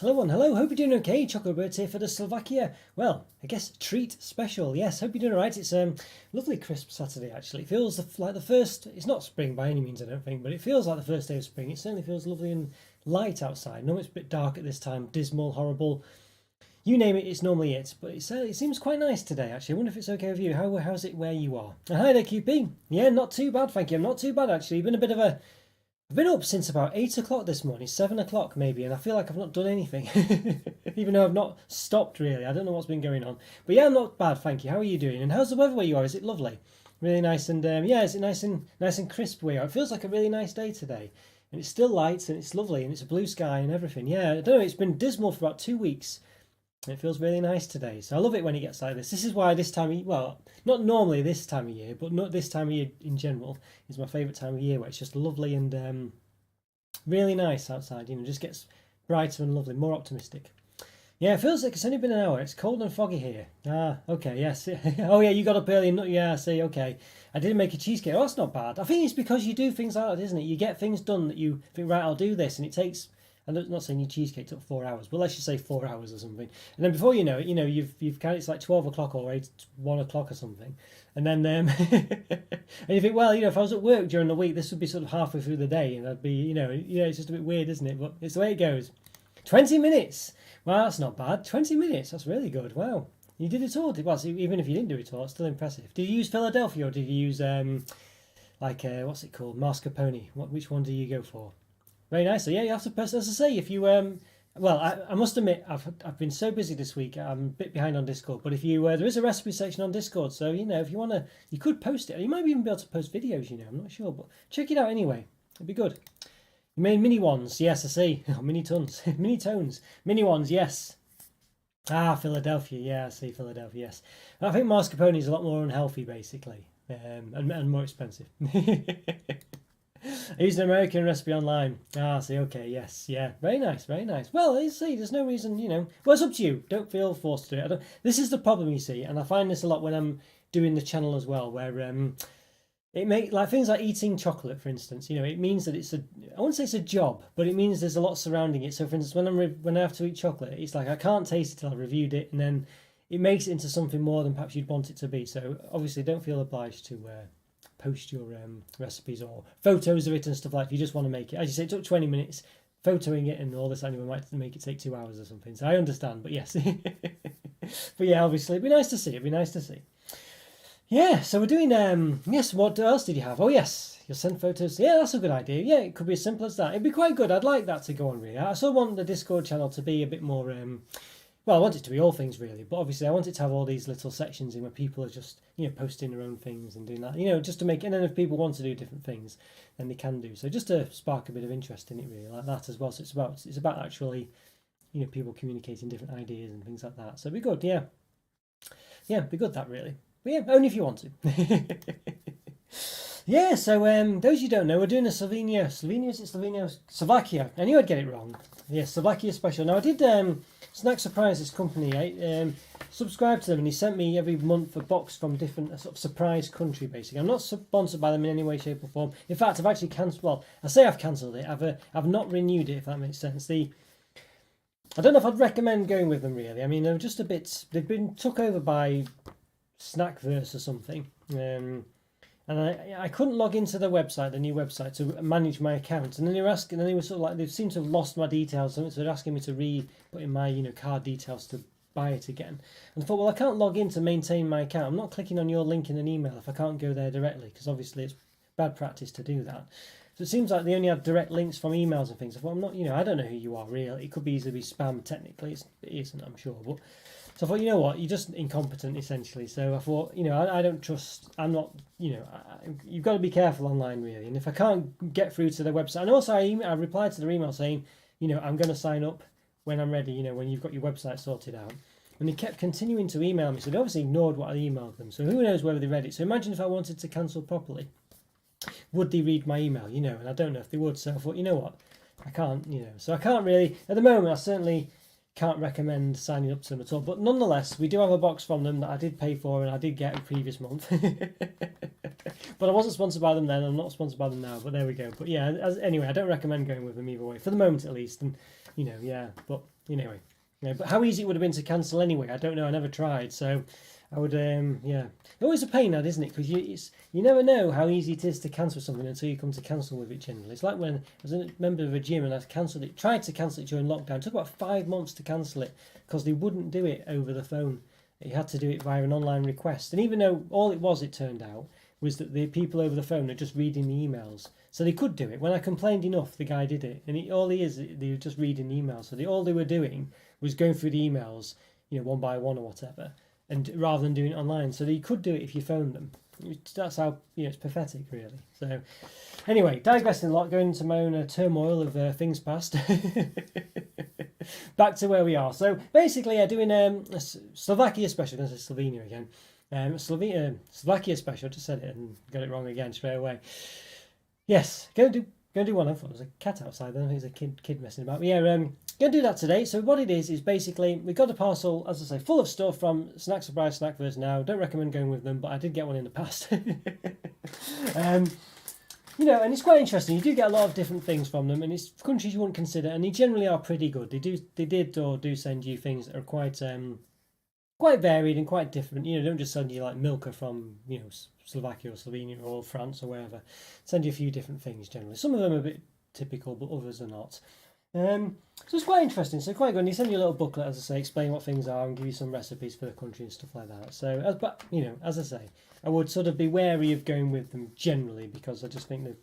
Hello one, hello, hope you're doing okay. Chocolo here for the Slovakia. Well, I guess treat special. Yes, hope you're doing alright. It's lovely crisp Saturday actually. It feels like the first, it's not spring by any means I don't think, but it feels like the first day of spring. It certainly feels lovely and light outside. No, it's a bit dark at this time, dismal, horrible. You name it, it's normally it. But it seems quite nice today actually. I wonder if it's okay with you. How's it where you are? Hi there QP. Yeah, not too bad, thank you. I'm not too bad actually. Been a bit of a I've been up since about 8 o'clock this morning, 7 o'clock maybe, and I feel like I've not done anything. Even though I've not stopped really. I don't know what's been going on. But yeah, I'm not bad, thank you. How are you doing? And how's the weather where you are? Is it lovely? Really nice and yeah, is it nice and crisp where you are? It feels like a really nice day today. And it's still light and it's lovely and it's a blue sky and everything. Yeah, I don't know, it's been dismal for about 2 weeks. It feels really nice today. So I love it when it gets like this. This is why this time of year, well, not normally this time of year, but not this time of year in general, is my favourite time of year where it's just lovely and really nice outside, just gets brighter and lovely, more optimistic. Yeah, it feels like it's only been an hour. It's cold and foggy here. Ah, okay, yes. Oh, yeah, you got up early. Yeah, I see, okay. I didn't make a cheesecake. Oh, that's not bad. I think it's because you do things like that, isn't it? You get things done that you think, right, I'll do this, and it takes. I'm not saying your cheesecake took 4 hours, but let's just say 4 hours or something. And then before you know it, you've kind of, it's like 12 o'clock or 1 o'clock or something. And then, and you think, well, if I was at work during the week, this would be sort of halfway through the day, and I'd be, it's just a bit weird, isn't it? But it's the way it goes. 20 minutes. Well, that's not bad. 20 minutes. That's really good. Wow. You did it all. Well, even if you didn't do it all, it's still impressive. Did you use Philadelphia or did you use, what's it called? Mascarpone? Which one do you go for? Very nice. So yeah, you have to press. As I say, if you well, I must admit I've been so busy this week. I'm a bit behind on Discord. But if you there is a recipe section on Discord, so if you wanna, you could post it. You might even be able to post videos. I'm not sure, but check it out anyway. It'd be good. You made mini ones, yes, I see. Oh, mini tons, mini tones, mini ones, yes. Ah, Philadelphia, yeah, I see Philadelphia, yes. I think mascarpone is a lot more unhealthy, basically, and more expensive. I used an American recipe online. Ah, see, okay, yes, yeah, very nice, very nice. Well, you see, there's no reason, Well, it's up to you. Don't feel forced to do it. This is the problem, you see, and I find this a lot when I'm doing the channel as well, where it makes like things like eating chocolate, for instance. It means that I wouldn't say it's a job, but it means there's a lot surrounding it. So, for instance, when I have to eat chocolate, it's like I can't taste it till I've reviewed it, and then it makes it into something more than perhaps you'd want it to be. So, obviously, don't feel obliged to post your recipes or photos of it and stuff like that. If you just want to make it, as you say, it took 20 minutes photoing it, and all this anyway might make it take 2 hours or something. So I understand, but yes, but yeah, obviously, it'd be nice to see. It'd be nice to see. Yeah, so we're doing yes, what else did you have? Oh yes, you'll send photos. Yeah, that's a good idea. Yeah, it could be as simple as that. It'd be quite good. I'd like that to go on really. I still want the Discord channel to be a bit more well, I want it to be all things really, but obviously I want it to have all these little sections in where people are just, posting their own things and doing that, just to make, and then if people want to do different things, then they can do. So just to spark a bit of interest in it really, like that as well. So it's about actually, people communicating different ideas and things like that. So it'd be good, yeah. Yeah, it'd be good that really. But yeah, only if you want to. Yeah, so those you don't know, we're doing a Slovakia. I knew I'd get it wrong. Yeah, Slovakia special. Now I did Snack Surprise, this company. I subscribed to them, and he sent me every month a box from different sort of surprise country. Basically, I'm not sponsored by them in any way, shape, or form. In fact, I've actually cancelled. Well, I say I've cancelled it. I've not renewed it, if that makes sense. I don't know if I'd recommend going with them really. I mean, they're just a bit. They've been took over by Snackverse or something. And I couldn't log into the website, the new website, to manage my account. And then they were asking, and they were sort of like, they seemed to have lost my details, so they're asking me to put in my card details to buy it again. And I thought, well, I can't log in to maintain my account. I'm not clicking on your link in an email if I can't go there directly, because obviously it's bad practice to do that. So it seems like they only have direct links from emails and things. I thought, I'm not, I don't know who you are really. It could easily be spam technically. It isn't, I'm sure, but. So I thought, you know what, you're just incompetent essentially. So I thought, I don't trust, I'm not, you've got to be careful online really. And if I can't get through to their website, and also I replied to their email saying, I'm going to sign up when I'm ready, when you've got your website sorted out. And they kept continuing to email me. So they obviously ignored what I emailed them. So who knows whether they read it. So imagine if I wanted to cancel properly, would they read my email, and I don't know if they would. So I thought, you know what, I can't, so I can't really, at the moment, I certainly can't recommend signing up to them at all. But nonetheless, we do have a box from them that I did pay for and I did get a previous month. But I wasn't sponsored by them then. I'm not sponsored by them now. But there we go. But yeah, anyway, I don't recommend going with them either way, for the moment at least. And Yeah. But anyway, yeah. But how easy it would have been to cancel anyway, I don't know. I never tried, so I would, yeah. Always a pain, that isn't it? Because you never know how easy it is to cancel something until you come to cancel with it. Generally, it's like when I was a member of a gym and I cancelled it, tried to cancel it during lockdown. It took about 5 months to cancel it because they wouldn't do it over the phone. You had to do it via an online request, and even though all it was, it turned out, was that the people over the phone are just reading the emails, so they could do it. When I complained enough, the guy did it, and they were just reading the emails. So all they were doing was going through the emails, one by one or whatever, and rather than doing it online. So you could do it if you phoned them. That's how it's pathetic, really. So anyway, digressing a lot, going into my own turmoil of things past. Back to where we are. So basically, doing a Slovakia special. I'm going to say Slovenia again. Slovakia special. I just said it and got it wrong again straight away. Yes, going to do one. I thought there was a cat outside. Then I think it's a kid messing about. But yeah, going to do that today. So what it is basically we got a parcel, as I say, full of stuff from Snack Surprise, Snack First Now. Don't recommend going with them, but I did get one in the past. And it's quite interesting. You do get a lot of different things from them, and it's countries you wouldn't consider, and they generally are pretty good. They do send you things that are quite varied and quite different. They don't just send you like Milka from Slovakia or Slovenia or France or wherever. Send you a few different things generally. Some of them are a bit typical, but others are not. So it's quite interesting. So quite good. And they send you a little booklet, as I say, explain what things are and give you some recipes for the country and stuff like that. So, as I say, I would sort of be wary of going with them generally because I just think that,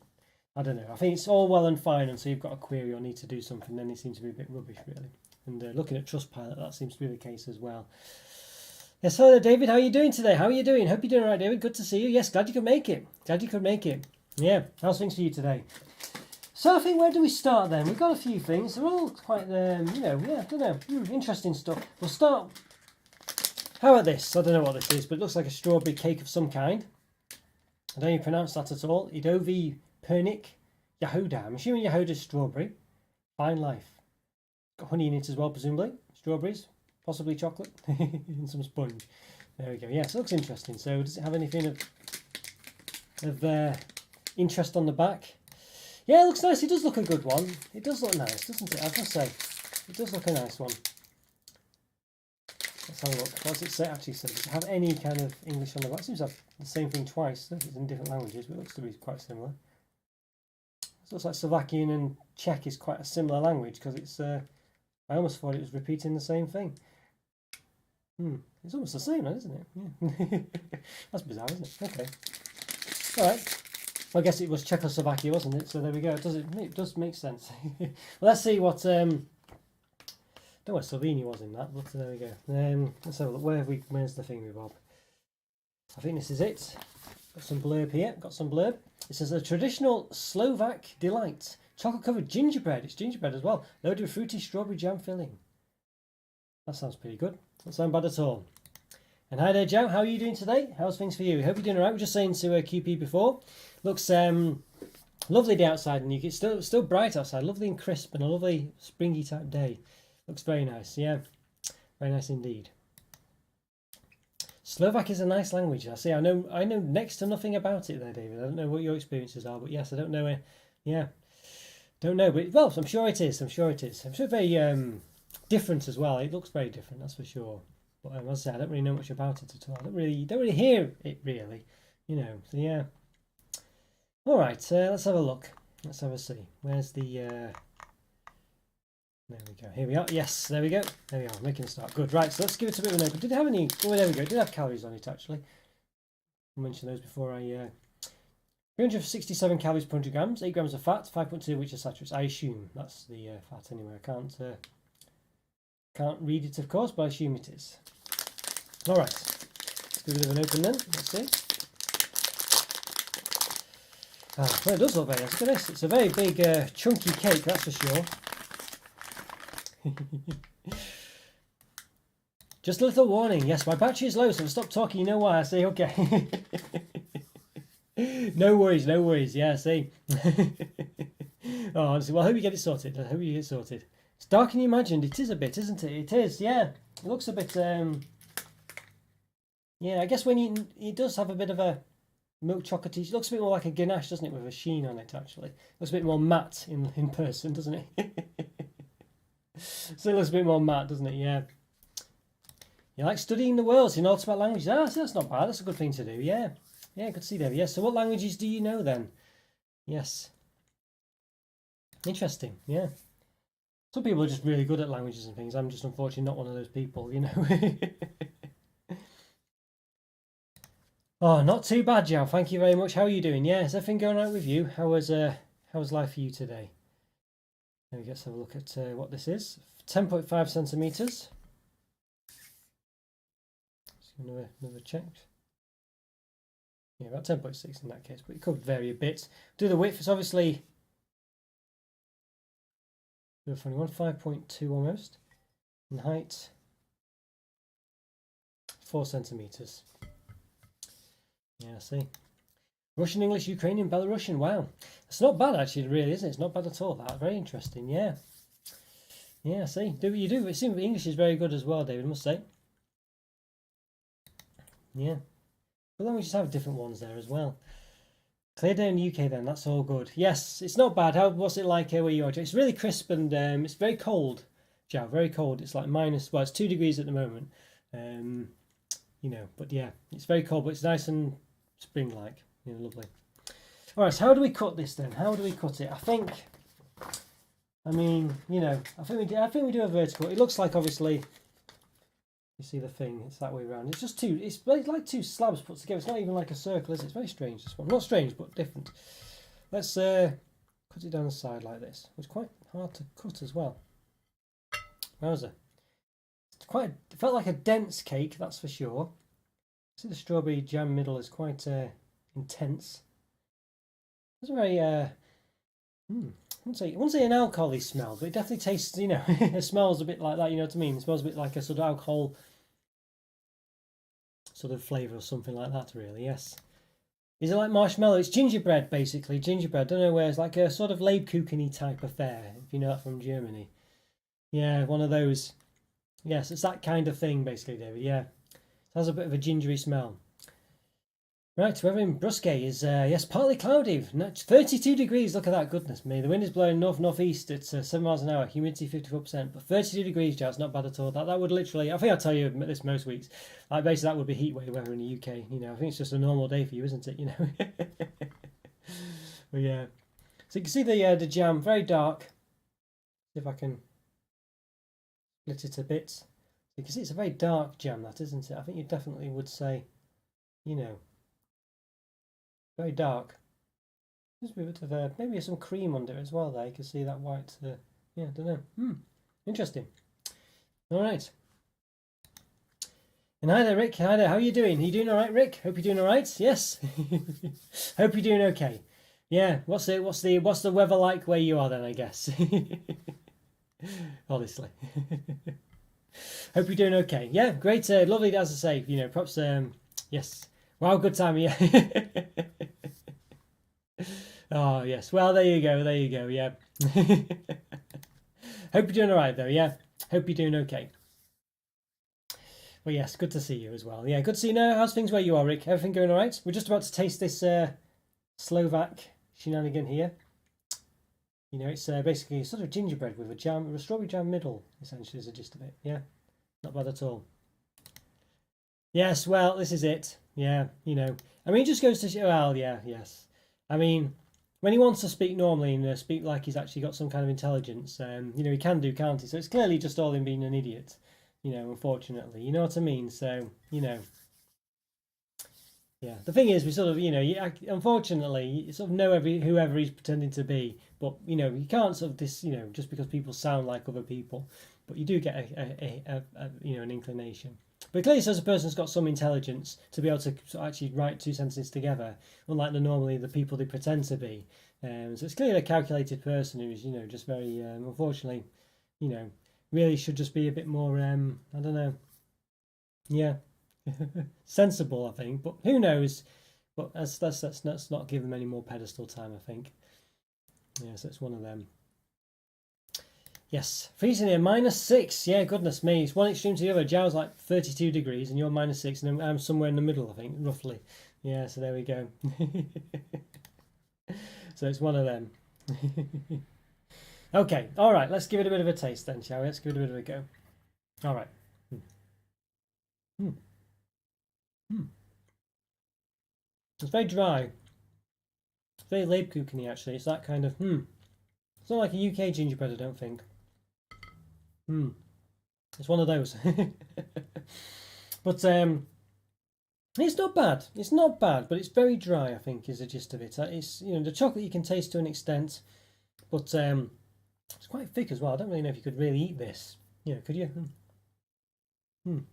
I don't know. I think it's all well and fine until you've got a query or need to do something, then it seems to be a bit rubbish, really. And looking at Trustpilot, that seems to be the case as well. Yes, hello, David. How are you doing today? How are you doing? Hope you're doing all right, David. Good to see you. Yes, glad you could make it. Yeah, how's things for you today? So I think, where do we start then? We've got a few things. They're all quite, I don't know, interesting stuff. We'll start. How about this? I don't know what this is, but it looks like a strawberry cake of some kind. I don't even pronounce that at all. Idovi Pernik Yahoda. I'm assuming Yahoda's strawberry. Fine life. Got honey in it as well, presumably. Strawberries, possibly chocolate, and some sponge. There we go. Yes, it looks interesting. So does it have anything of interest on the back? Yeah, it looks nice. It does look a good one. It does look nice, doesn't it? I must say, it does look a nice one. Let's have a look. What does it say? Actually, does it have any kind of English on the back? It seems to have the same thing twice. It's in different languages, but it looks to be quite similar. It looks like Slovakian and Czech is quite a similar language because it's. I almost thought it was repeating the same thing. It's almost the same, isn't it? Yeah. That's bizarre, isn't it? Okay. All right. Well, I guess it was Czechoslovakia, wasn't it? So there we go. It does make sense. Well, let's see what. I don't know what Slovenia was in that, but there we go. Let's have a look. Where's the thingy, Bob? I think this is it. Got some blurb here. It says a traditional Slovak delight. Chocolate-covered gingerbread. It's gingerbread as well. Loaded with fruity strawberry jam filling. That sounds pretty good. Doesn't sound bad at all. And hi there, Joe. How are you doing today? How's things for you? Hope you're doing all right. We're just saying to QP before. Looks lovely day outside, and it's still bright outside. Lovely and crisp, and a lovely springy type day. Looks very nice. Yeah, very nice indeed. Slovak is a nice language. I see. I know next to nothing about it there, David. I don't know what your experiences are, but yes, I don't know. Don't know. But well, I'm sure it is. I'm sure very different as well. It looks very different, that's for sure. But as I say, I don't really know much about it at all. I don't really hear it really. So yeah. All right, let's have a look. Let's have a see. Where's the? There we go. Here we are. Yes, there we go. There we are. Making a start. Good. Right. So let's give it a bit of an open. Did it have any? Oh, there we go. It did have calories on it actually. I mentioned those before. 367 calories per 100 grams. 8 grams of fat. 5.2 which is saturates. I assume that's the fat anyway. I can't read it of course, but I assume it is. All right. Let's give it a bit of an open then. Let's see. Well, it does look very nice. Look at this. It's a very big, chunky cake, that's for sure. Just a little warning. Yes, my battery is low, so I'll stop talking. You know why? I say, okay. No worries. Yeah, see. Oh, honestly, well, I hope you get it sorted. It's darker than you imagined. It is a bit, isn't it? It is, yeah. It looks a bit, yeah, I guess it does have a bit of a milk chocolatey. It looks a bit more like a ganache, doesn't it, with a sheen on it, actually. It looks a bit more matte in person, doesn't it? Still looks a bit more matte, doesn't it? Yeah. You like studying the world, so you know lots about languages. Ah, so that's not bad. That's a good thing to do. Yeah. Yeah, good to see, David. Yes. So what languages do you know then? Yes. Interesting. Yeah. Some people are just really good at languages and things. I'm just unfortunately not one of those people, you know. Oh, not too bad, Joe. Thank you very much. How are you doing? Yeah, is everything going right with you? How was life for you today? Let's have a look at what this is. 10.5 centimeters. Another check. Yeah, about 10.6 in that case, but it could vary a bit. Do the width. It's obviously a funny one, 5.2 almost. In height, 4 centimeters. Yeah, I see. Russian, English, Ukrainian, Belarusian. Wow, it's not bad actually, really, isn't it? It's not bad at all. That very interesting. Yeah, yeah. I see. Do what you do. It seems English is very good as well, David. I must say. Yeah, but then we just have different ones there as well. Clear day in the UK then. That's all good. Yes, it's not bad. What's it like where you are? It's really crisp and it's very cold. Joe, very cold. It's like minus. Well, it's 2 degrees at the moment. You know, but yeah, it's very cold, but it's nice and spring-like. You know, lovely. All right, so how do we cut this then? How do we cut it? I mean, you know, I think we do a vertical. It looks like obviously, you see the thing. It's that way around. It's just two. It's like two slabs put together. It's not even like a circle, is it? It's very strange. This one, not strange, but different. Let's cut it down the side like this. It's quite hard to cut as well. Wowzer. It felt like a dense cake, that's for sure. See the strawberry jam middle is quite intense. It's a very I wouldn't say an alcohol-y smell, but it definitely tastes, you know, it smells a bit like that, you know what I mean? It smells a bit like a sort of alcohol sort of flavour or something like that, really, yes. Is it like marshmallow? It's gingerbread, basically, gingerbread. Don't know where, it's like a sort of Lebkuchen-y type affair, if you know that from Germany. Yeah, one of those. Yes, it's that kind of thing, basically, David, yeah. It has a bit of a gingery smell. Right, weather in Brusque is, yes, partly cloudy. 32 degrees, look at that, goodness me. The wind is blowing north-northeast at 7 miles an hour, humidity 54%. But 32 degrees, Joe, it's not bad at all. That would literally, I think I'll tell you this most weeks, like basically that would be heat wave weather in the UK. You know, I think it's just a normal day for you, isn't it? You know. But yeah. So you can see the jam, very dark. See if I can split it a bit. So you can see it's a very dark jam, that, isn't it? I think you definitely would say, you know, very dark. There's a bit of maybe some cream under it as well there. You can see that white, yeah, I don't know. Interesting. All right. And hi there, Rick. Hi there. How are you doing? Are you doing all right, Rick? Hope you're doing all right. Yes. Hope you're doing okay. Yeah. What's the weather like where you are then? I guess. Honestly. Hope you're doing okay. Yeah. Great. Lovely. As I say, you know, perhaps. Yes. Wow. Good time. Yeah. Oh yes. Well, there you go. There you go. Yeah. Hope you're doing all right though. Yeah. Hope you're doing okay. Well, yes, good to see you as well. Yeah, good to see you now. How's things where you are, Rick? Everything going all right? We're just about to taste this Slovak shenanigan here. You know, it's basically sort of gingerbread with a strawberry jam middle, essentially, is the gist of it. Yeah, not bad at all. Yes, well, this is it. Yeah, you know. I mean, it just goes to show, well, yeah, yes. I mean, when he wants to speak normally and speak like he's actually got some kind of intelligence, you know, he can do, can't he? So it's clearly just all him being an idiot. You know, unfortunately, you know what I mean. So, you know, yeah. The thing is, we sort of, you know, unfortunately, you sort of know whoever he's pretending to be, but you know, you can't sort of you know, just because people sound like other people, but you do get a you know, an inclination. But clearly, as a person's got some intelligence to be able to actually write two sentences together, unlike normally the people they pretend to be. So it's clearly a calculated person who's, you know, just very unfortunately, you know, really should just be a bit more, I don't know, yeah, sensible, I think. But who knows? But let's not give them any more pedestal time, I think. Yes, that's one of them. Yes, freezing here, -6. Yeah, goodness me. It's one extreme to the other. Jow's like 32 degrees and you're -6, and I'm somewhere in the middle, I think, roughly. Yeah, so there we go. So it's one of them. Okay, all right. Let's give it a bit of a taste then, shall we? Let's give it a bit of a go. All right. Mm. Mm. It's very dry. It's very Lebkuchen-y, actually. It's that kind of It's not like a UK gingerbread, I don't think. It's one of those. But it's not bad. It's not bad, but it's very dry, I think, is the gist of it. It's, the chocolate you can taste to an extent, but it's quite thick as well. I don't really know if you could really eat this. Could you? I'm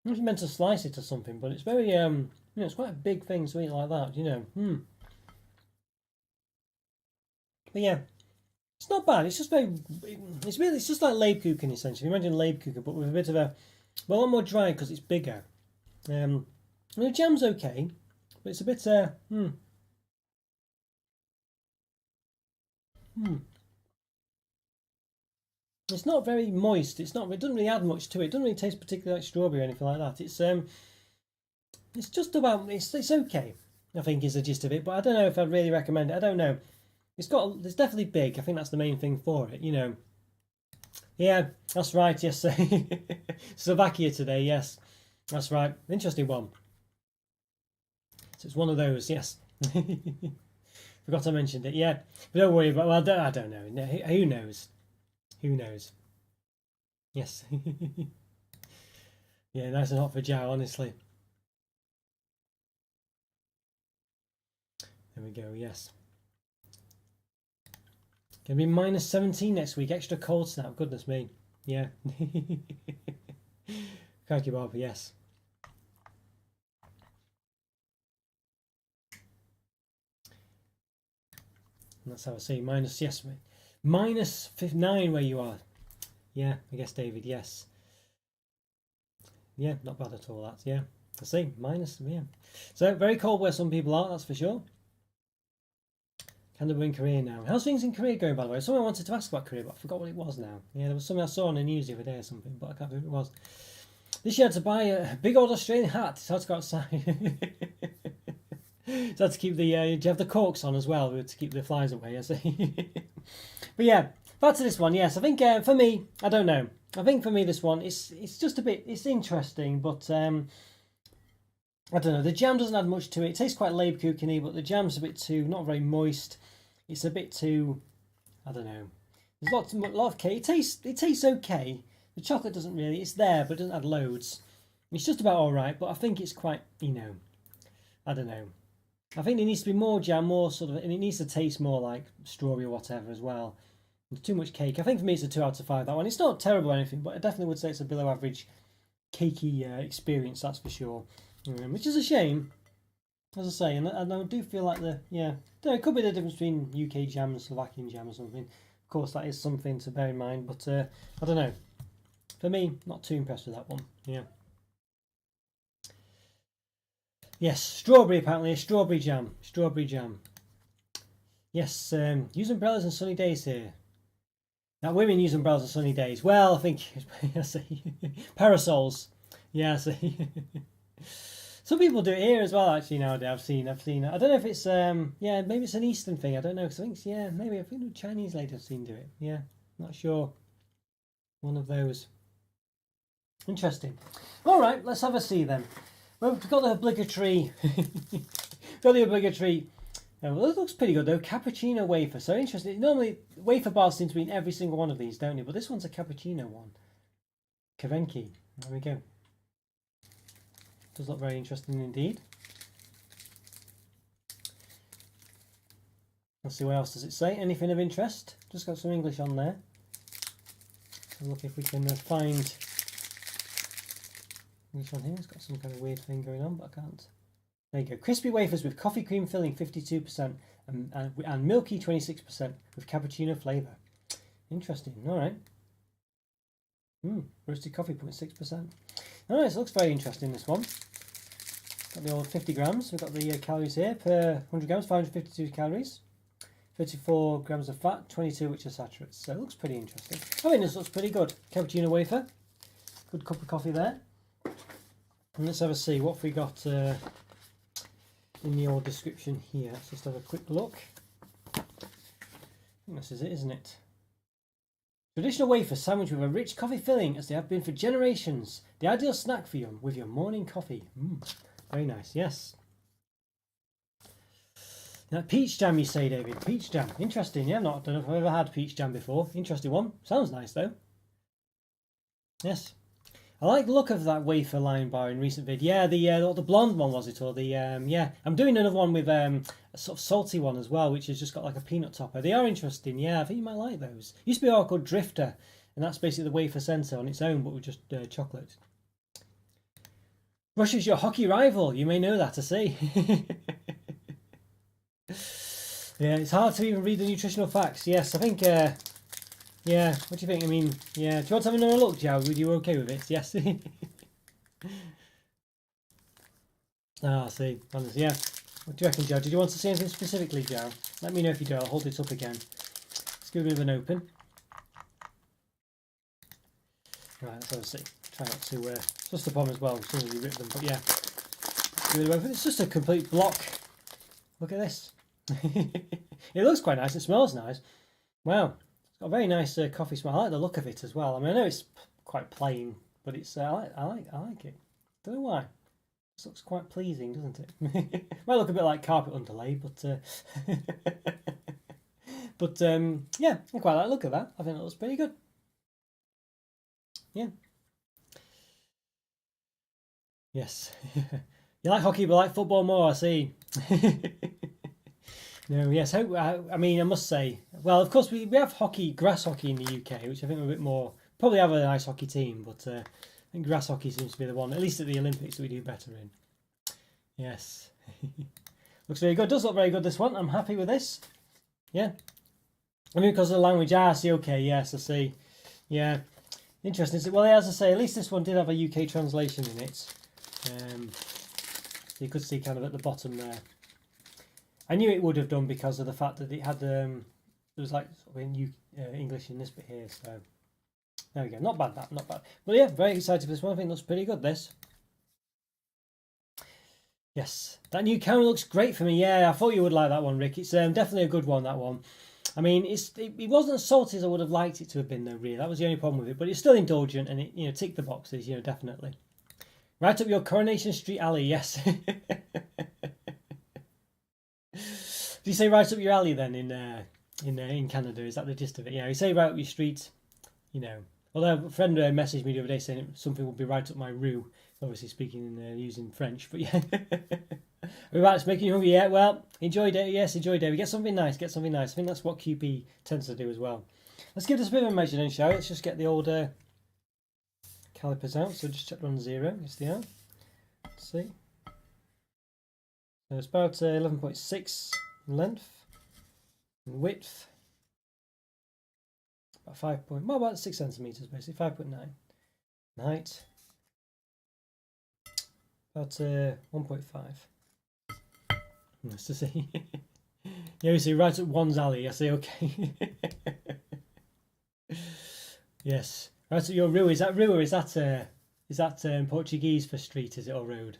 not meant to slice it or something, but it's very it's quite a big thing to eat like that. But yeah, it's not bad. It's just very, it's just like Lebkuchen essentially. Imagine Lebkuchen, but with a bit of a lot more dry because it's bigger. The jam's okay, but it's a bit It's not very moist. It doesn't really add much to it. It doesn't really taste particularly like strawberry or anything like that. It's just about it's okay. I think is the gist of it, but I don't know if I'd really recommend it. I don't know. It's definitely big. I think that's the main thing for it. Yeah, that's right. Yes, Slovakia today. Yes, that's right. Interesting one. So it's one of those. Yes. Forgot I mentioned it. Yeah, but don't worry about. Well, I don't know. No, who knows? Who knows? Yes. Yeah, nice and hot for Joe, honestly. There we go. Yes. Gonna be minus 17 next week. Extra cold snap. Goodness me. Yeah. Crikey Bob. Yes. And that's how I say minus. Yes, minus 9 where you are. Yeah, I guess David. Yes. Yeah, not bad at all. That. Yeah. I see minus. Yeah. So very cold where some people are. That's for sure. Canada in Korea now. How's things in Korea going, by the way? Someone wanted to ask about Korea, but I forgot what it was now. Yeah, there was something I saw on the news the other day or something, but I can't remember what it was. This year I had to buy a big old Australian hat. It's hard to go outside. So I had to keep the, do you have the corks on as well to keep the flies away, I see. But yeah, back to this one. Yes, I think for me, I don't know. I think for me this one, it's just a bit, it's interesting, but I don't know. The jam doesn't add much to it. It tastes quite Lebkuchen-y, but the jam's a bit too, not very moist. It's a bit too, I don't know. There's a lot of cake. It tastes okay. The chocolate doesn't really. It's there, but it doesn't add loads. It's just about all right. But I think it's quite, I don't know. I think there needs to be more jam, more sort of, and it needs to taste more like strawberry or whatever as well. There's too much cake. I think for me it's a 2 out of 5. That one. It's not terrible or anything, but I definitely would say it's a below average cakey experience. That's for sure. Which is a shame, as I say, and I do feel like it could be the difference between UK jam and Slovakian jam or something. Of course, that is something to bear in mind, but I don't know. For me, not too impressed with that one. Yeah. Yes, strawberry apparently. Strawberry jam. Strawberry jam. Yes, use umbrellas on sunny days here. Now, women use umbrellas on sunny days. Well, I think I see parasols. Yeah, I see. Some people do it here as well. Actually, nowadays I've seen. I don't know if it's maybe it's an Eastern thing. I don't know because I think maybe I think the Chinese lady I've seen do it. Yeah, not sure. One of those. Interesting. All right, let's have a see then. Well, we've got the obligatory. Got the obligatory. Well, it looks pretty good though. Cappuccino wafer. So interesting. Normally wafer bars seem to be in every single one of these, don't they? But this one's a cappuccino one. Kavenki. There we go. Does look very interesting indeed. Let's see what else does it say. Anything of interest? Just got some English on there. So look if we can find English on here. It's got some kind of weird thing going on, but I can't. There you go. Crispy wafers with coffee cream filling 52% and milky 26% with cappuccino flavour. Interesting. All right. Roasted coffee 0.6%. All right, so it looks very interesting, this one. Got the old 50 grams. We've got the calories here per 100 grams, 552 calories. 34 grams of fat, 22 which are saturates. So it looks pretty interesting. I mean, this looks pretty good. Cappuccino wafer. Good cup of coffee there. And let's have a see what we got in the old description here. Let's just have a quick look. This is it, isn't it? Traditional wafer sandwich with a rich coffee filling, as they have been for generations. The ideal snack for you with your morning coffee. Very nice, yes. Now, peach jam, you say, David? Peach jam. Interesting, yeah. I don't know if I've ever had peach jam before. Interesting one. Sounds nice, though. Yes. I like the look of that wafer line bar in recent vid. Yeah, the blonde one, was it? Or the, yeah. I'm doing another one with a sort of salty one as well, which has just got like a peanut topper. They are interesting, yeah. I think you might like those. Used to be called Drifter, and that's basically the wafer centre on its own, but with just chocolate. Russia's your hockey rival. You may know that, I see. Yeah, it's hard to even read the nutritional facts. Yes, I think... yeah, what do you think? I mean, yeah. Do you want to have another look, Joe? Would you okay with it? Yes. See. Honestly, yeah. What do you reckon, Joe? Did you want to say anything specifically, Joe? Let me know if you do. I'll hold it up again. Let's give it a bit of an open. Right, let's have a see. Try not to... it's just the problem as well. As soon as you rip them. But yeah. Give it a open. It's just a complete block. Look at this. It looks quite nice. It smells nice. Wow. Got a very nice coffee smell. I like the look of it as well. I mean, I know it's quite plain, but it's I like it. Don't know why. This looks quite pleasing, doesn't it? Might look a bit like carpet underlay, but yeah, I quite like the look of that. I think it looks pretty good. Yeah. Yes. You like hockey, but like football more. I see. No, yes. I mean, I must say, well, of course, we have hockey, grass hockey in the UK, which I think we're a bit more, probably have an ice hockey team, but I think grass hockey seems to be the one, at least at the Olympics, that we do better in. Yes. Looks very good. Does look very good, this one. I'm happy with this. Yeah. I mean, because of the language, I see, okay, yes, I see. Yeah. Interesting. Well, as I say, at least this one did have a UK translation in it. So you could see kind of at the bottom there. I knew it would have done because of the fact that it had there was like sort of English in this bit here. So there we go. Not bad, that. Not bad. But yeah, very excited for this one. I think it looks pretty good. This. Yes, that new camera looks great for me. Yeah, I thought you would like that one, Rick. It's definitely a good one. That one. I mean, it wasn't as salty as I would have liked it to have been, though. Really, that was the only problem with it. But it's still indulgent, and it ticked the boxes. Definitely. Right up your Coronation Street alley. Yes. Do you say right up your alley then in Canada? Is that the gist of it? Yeah, you say right up your street. Although a friend messaged me the other day saying something would be right up my rue. Obviously speaking using French, but yeah. We're about to make you hungry. Yeah, well, enjoy day. Yes, enjoy day. We get something nice. Get something nice. I think that's what QP tends to do as well. Let's give this a bit of a measure then, shall we? Let's just get the old calipers out. So just check on 0. Yes, they are. Let's see. So it's about 11.6 length and width. About 6 centimeters basically, 5.9. Height. About 1.5. Nice to see. Yeah, you see right at one's alley. I say okay. Yes, right at your rua. Is that rua? Is that Portuguese for street? Is it, or road?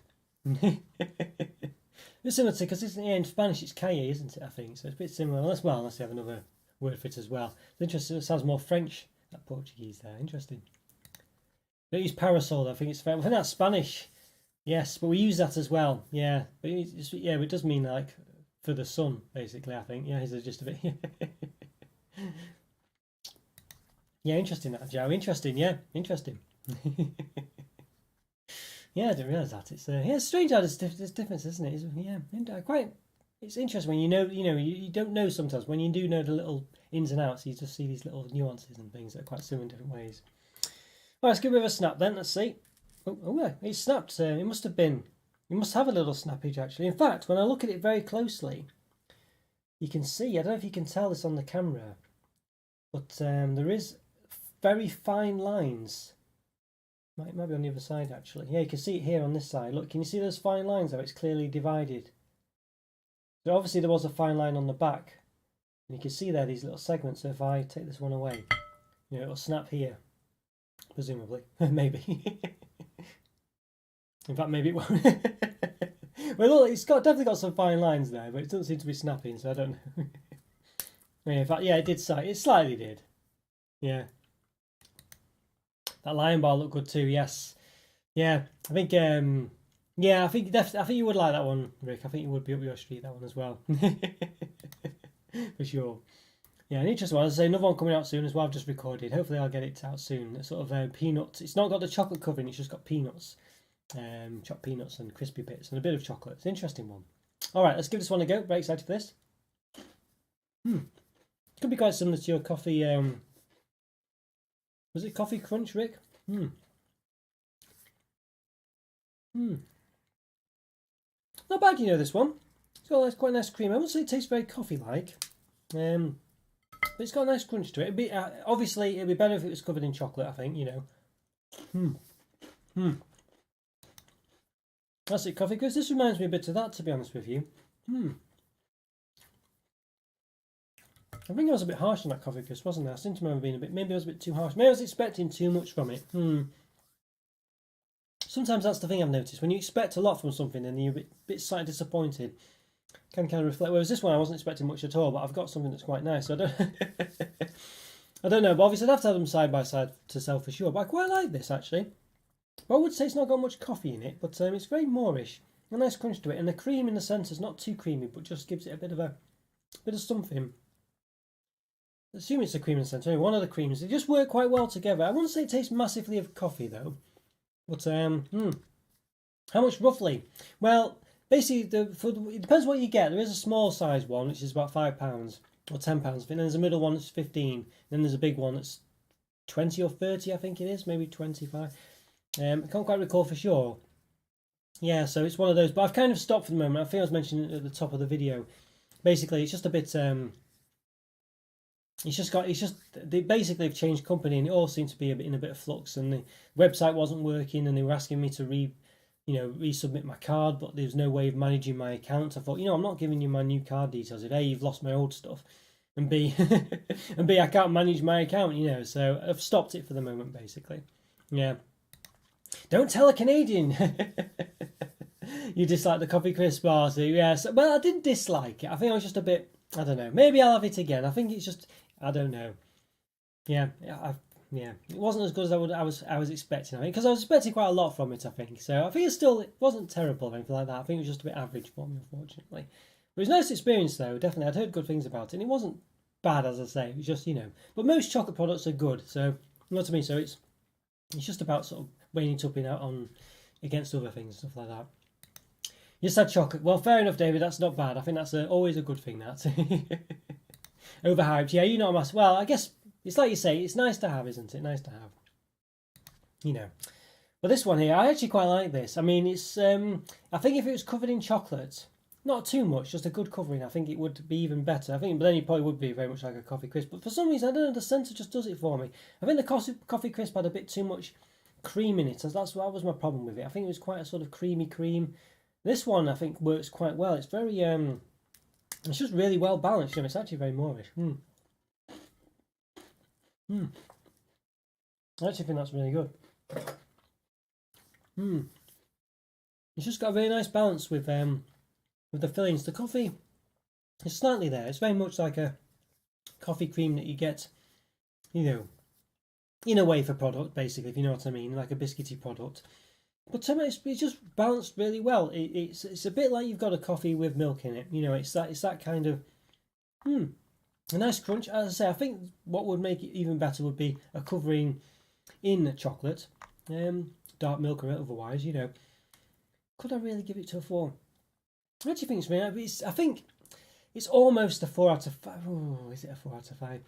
It's similar to, because in Spanish it's calle, isn't it? I think so. It's a bit similar. Unless they have another word for it as well. It's interesting. It sounds more French than Portuguese there. Interesting. Don't use parasol though. I think that's Spanish. Yes, but we use that as well. Yeah, but it does mean like for the sun, basically. I think. Yeah, here's the gist of it. Yeah, interesting that, Joe. Interesting. Yeah, interesting. Yeah, I didn't realise that. It's strange how there's difference, isn't it? It's interesting when you don't know sometimes. When you do know the little ins and outs, you just see these little nuances and things that are quite similar in different ways. Well, let's give it a snap then. Let's see. Oh yeah, it snapped. It must have a little snappage actually. In fact, when I look at it very closely, you can see. I don't know if you can tell this on the camera, but there is very fine lines. Might be on the other side actually. Yeah, you can see it here on this side. Look, can you see those fine lines there? It's clearly divided. So obviously there was a fine line on the back. And you can see there these little segments. So if I take this one away, it'll snap here. Presumably. Maybe. In fact, maybe it won't. Well, look, it's definitely got some fine lines there, but it doesn't seem to be snapping, so I don't know. Yeah, in fact, yeah, it did. It slightly did. Yeah, that lion bar looked good too. Yes. Yeah, I think. Yeah, I think definitely. I think you would like that one, Rick. I think you would be up your street that one as well, for sure. Yeah, an interesting one. As I say, another one coming out soon as well. I've just recorded. Hopefully, I'll get it out soon. It's sort of peanuts. It's not got the chocolate covering. It's just got peanuts, chopped peanuts and crispy bits and a bit of chocolate. It's an interesting one. All right, let's give this one a go. Very excited for this. Could be quite similar to your coffee. Was it coffee crunch, Rick? Not bad, this one. It's got quite a nice cream. I wouldn't say it tastes very coffee-like, but it's got a nice crunch to it. Obviously, it'd be better if it was covered in chocolate, I think, That's it, coffee crisp. This reminds me a bit of that, to be honest with you. I think I was a bit harsh on that coffee crisp, wasn't I? I seem to remember being maybe I was a bit too harsh. Maybe I was expecting too much from it. Sometimes that's the thing I've noticed. When you expect a lot from something and you're a bit slightly disappointed, can kind of reflect. Whereas this one, I wasn't expecting much at all, but I've got something that's quite nice. So I don't, I don't know, but obviously I'd have to have them side by side to sell for sure. But I quite like this actually. Well, I would say it's not got much coffee in it, but it's very moreish. A nice crunch to it, and the cream in the centre is not too creamy, but just gives it a bit of something. I assume it's the cream in the centre. One of the creams. They just work quite well together. I wouldn't say it tastes massively of coffee though. But how much roughly? Well, basically, it depends what you get. There is a small size one, which is about £5 or £10. I think there's a middle one that's 15. Then there's a big one that's 20 or 30. I think it is, maybe 25. I can't quite recall for sure. Yeah, so it's one of those. But I've kind of stopped for the moment. I think I was mentioning it at the top of the video. Basically, it's just a bit. They basically have changed company and it all seemed to be in a bit of flux and the website wasn't working and they were asking me to resubmit my card, but there's no way of managing my account. I thought, I'm not giving you my new card details if A, you've lost my old stuff, and B, I can't manage my account, so I've stopped it for the moment basically. Yeah. Don't tell a Canadian you dislike the coffee crisp bar. So yeah, well, I didn't dislike it. I think I was just a bit, I don't know. Maybe I'll have it again. I think it's just, I don't know. Yeah, it wasn't as good as I was expecting. I think because I was expecting quite a lot from it. I think so. I think it wasn't terrible or anything like that. I think it was just a bit average for me, unfortunately. But it was a nice experience though. Definitely, I'd heard good things about it, and it wasn't bad as I say. It was just But most chocolate products are good, so you know what I mean. So it's just about sort of weighing it up on against other things and stuff like that. You just had chocolate. Well, fair enough, David. That's not bad. I think that's always a good thing. That overhyped. Yeah, you're not a mass. Well, I guess it's like you say. It's nice to have, isn't it? Nice to have. But this one here, I actually quite like this. I mean, it's. I think if it was covered in chocolate, not too much, just a good covering, I think it would be even better. I think, but then it probably would be very much like a coffee crisp. But for some reason, I don't know. The centre just does it for me. I think the coffee crisp had a bit too much cream in it, and that was my problem with it. I think it was quite a sort of creamy cream. This one I think works quite well. It's very it's just really well balanced. It's actually very moreish. I actually think that's really good. It's just got a really nice balance with the fillings. The coffee is slightly there. It's very much like a coffee cream that you get, in a wafer product, basically, if you know what I mean, like a biscuity product. But it's just balanced really well. It's a bit like you've got a coffee with milk in it. It's that kind of a nice crunch. As I say, I think what would make it even better would be a covering in chocolate, dark milk or otherwise. Could I really give it to a 4? I actually think it's I think it's almost a 4 out of 5. Oh, is it a 4 out of 5?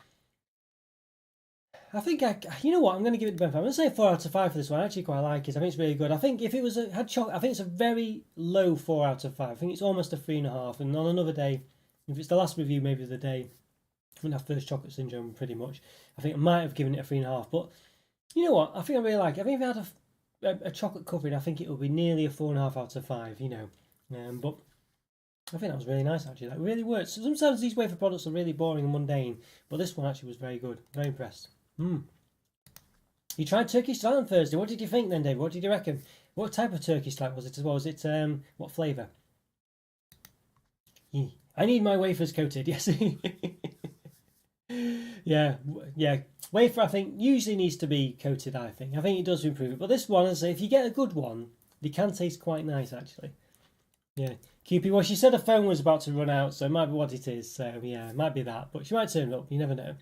I think you know what? I'm going to give it the benefit. I'm going to say 4 out of 5 for this one. I actually quite like it. I think it's really good. I think if it had chocolate, I think it's a very low 4 out of 5. I think it's almost a 3.5. And on another day, if it's the last review, maybe of the day, I wouldn't have first chocolate syndrome pretty much. I think I might have given it a 3.5. But you know what? I think I really like it. I think if I had a chocolate covering, I think it would be nearly a 4.5 out of 5. But I think that was really nice actually. That really works. Sometimes these wafer products are really boring and mundane, but this one actually was very good. Very impressed. You tried Turkish delight on Thursday. What did you think then, David? What did you reckon? What type of Turkish delight was it as well? Was it what flavour? I need my wafers coated. Yes. Yeah, yeah. Wafer, I think, usually needs to be coated. I think it does improve it. But this one, as I say, if you get a good one, they can taste quite nice actually. Yeah. QP, well, she said her phone was about to run out, so it might be what it is. So yeah, it might be that. But she might turn up. You never know.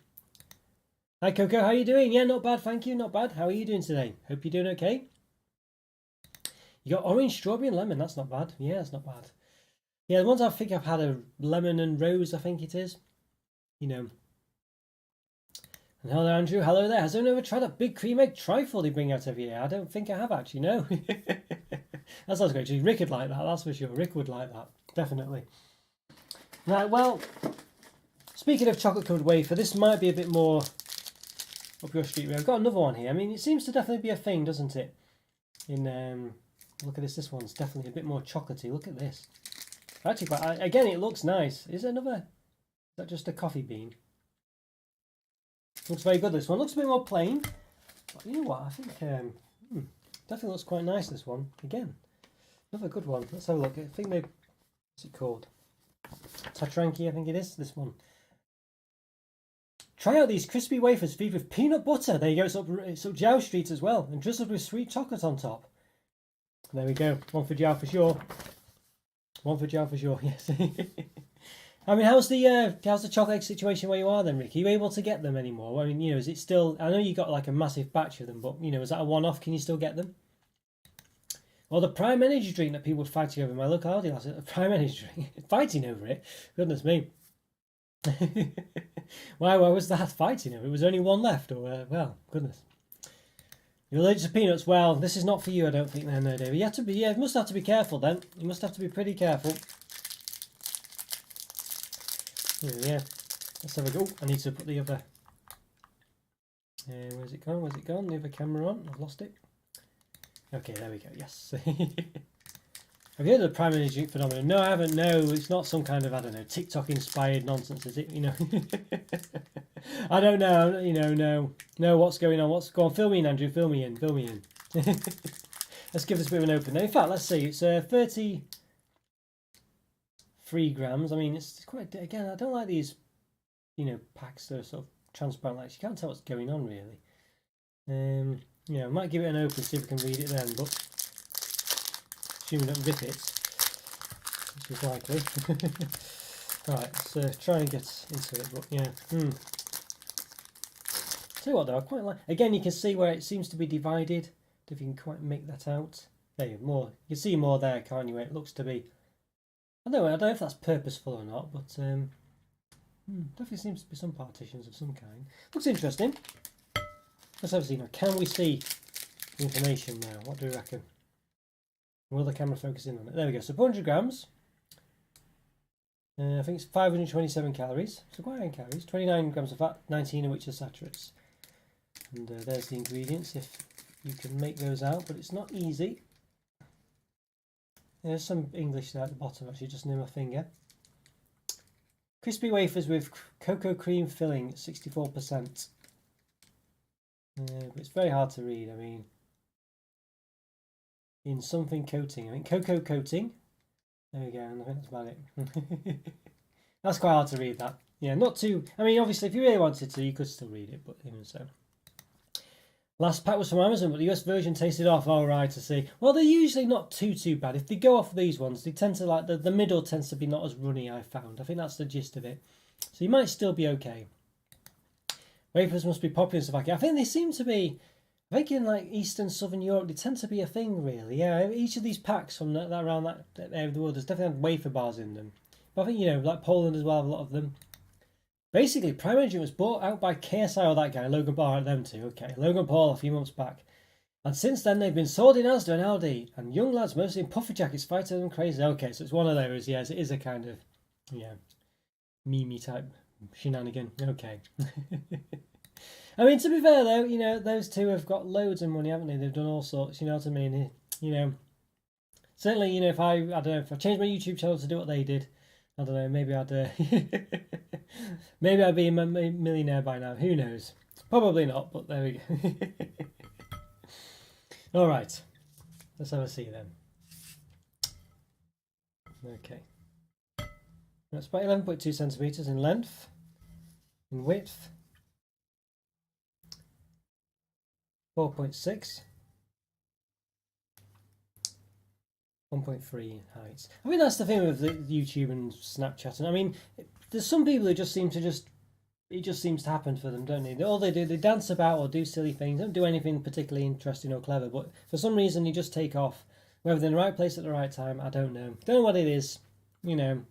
Hi Coco, how are you doing? Yeah, not bad, thank you. Not bad. How are you doing today? Hope you're doing okay. You got orange, strawberry, and lemon. That's not bad. Yeah, that's not bad. Yeah, the ones I think I've had are lemon and rose. I think it is. You know. And hello, Andrew. Hello there. Has anyone ever tried that big cream egg trifle they bring out every year? I don't think I have actually. No. That sounds great. Rick would like that. That's for sure. Rick would like that. Definitely. Right. Well, speaking of chocolate covered wafer, this might be a bit more up your street. I've got another one here. I mean, it seems to definitely be a thing, doesn't it? Look at this. This one's definitely a bit more chocolatey. Look at this. Actually, but again, it looks nice. Is it another? Is that just a coffee bean? Looks very good. This one looks a bit more plain. But you know what? I think definitely looks quite nice. This one again, another good one. Let's have a look. I think maybe what's it called? Tatranki, I think it is. This one. Try out these crispy wafers feed with peanut butter. There you go. It's up Jow Street as well, and drizzled with sweet chocolate on top. There we go. One for Jow for sure. One for Jow for sure. Yes. I mean, how's the chocolate egg situation where you are then, Rick? Are you able to get them anymore? I mean, is it still? I know you got like a massive batch of them, but is that a one-off? Can you still get them? Or the Prime Energy drink that people were fighting over. My local Aldi last night, Prime Energy drink, fighting over it. Goodness me. Why was that fighting over? It was only one left, or well, goodness. You're allergic to peanuts. Well, this is not for you, I don't think. No, David. You have to be. Yeah, you must have to be careful then. You must have to be pretty careful. Yeah, let's have a go. I need to put the other. Where's it gone? Where's it gone? The other camera on. I've lost it. Okay, there we go. Yes. Have you heard of the Prime Energy phenomenon? No, I haven't. No, it's not some kind of, I don't know, TikTok inspired nonsense, is it? I don't know. No, what's going on? Go on? Fill me in, Andrew. Fill me in. Let's give this a bit of an open. Now, in fact, let's see. It's 33 grams. I mean, it's quite. Again, I don't like these, packs that are sort of transparent. Like you can't tell what's going on really. I might give it an open, see if we can read it then. But assuming we don't rip it, which is likely. Right, let's try and get into it. But yeah. Tell you what though, I quite like. Again, you can see where it seems to be divided. If you can quite make that out. There, more. You can see more there, can't you? Where it looks to be. I don't know if that's purposeful or not, but definitely seems to be some partitions of some kind. Looks interesting. Let's have a see now. Can we see the information now? What do we reckon? Will the camera focus in on it? There we go. So 400 grams. I think it's 527 calories. So quite high in calories. 29 grams of fat, 19 of which are saturates. And there's the ingredients if you can make those out, but it's not easy. There's some English there at the bottom, actually, just near my finger. Crispy wafers with cocoa cream filling, 64%. But it's very hard to read. I mean, in something coating. I mean, cocoa coating. There we go, and I think that's about it. That's quite hard to read, that. Yeah, not too... I mean, obviously, if you really wanted to, you could still read it, but even so. Last pack was from Amazon, but the US version tasted off. All right, to see. Well, they're usually not too bad. If they go off these ones, they tend to like... The middle tends to be not as runny, I found. I think that's the gist of it. So you might still be okay. Wafers must be popular in Slovakia. I think they seem to be... I think in like Eastern Southern Europe, they tend to be a thing, really. Yeah, each of these packs from around that area of the world, there's definitely had wafer bars in them. But I think, like Poland as well, have a lot of them. Basically, Prime Energy was bought out by KSI or that guy, Logan Paul, them two. Okay, Logan Paul a few months back. And since then, they've been sold in Asda and Aldi. And young lads, mostly in puffer jackets, fighting them crazy. Okay, so it's one of those, yes, it is a kind of, meme type shenanigan. Okay. I mean, to be fair though, those two have got loads of money, haven't they? They've done all sorts, you know what I mean? Certainly, if I don't know, if I changed my YouTube channel to do what they did, I don't know, maybe I'd maybe I'd be a millionaire by now. Who knows? Probably not, but there we go. All right, let's have a see then. Okay, that's about 11.2 centimeters in length, in width. 4.6. 1.3 heights. I mean, that's the thing with the YouTube and Snapchat. And I mean, there's some people who just seem to it just seems to happen for them, don't they? All they do, they dance about or do silly things, don't do anything particularly interesting or clever, but for some reason they just take off. Whether they're in the right place at the right time, I don't know. Don't know what it is. You know, it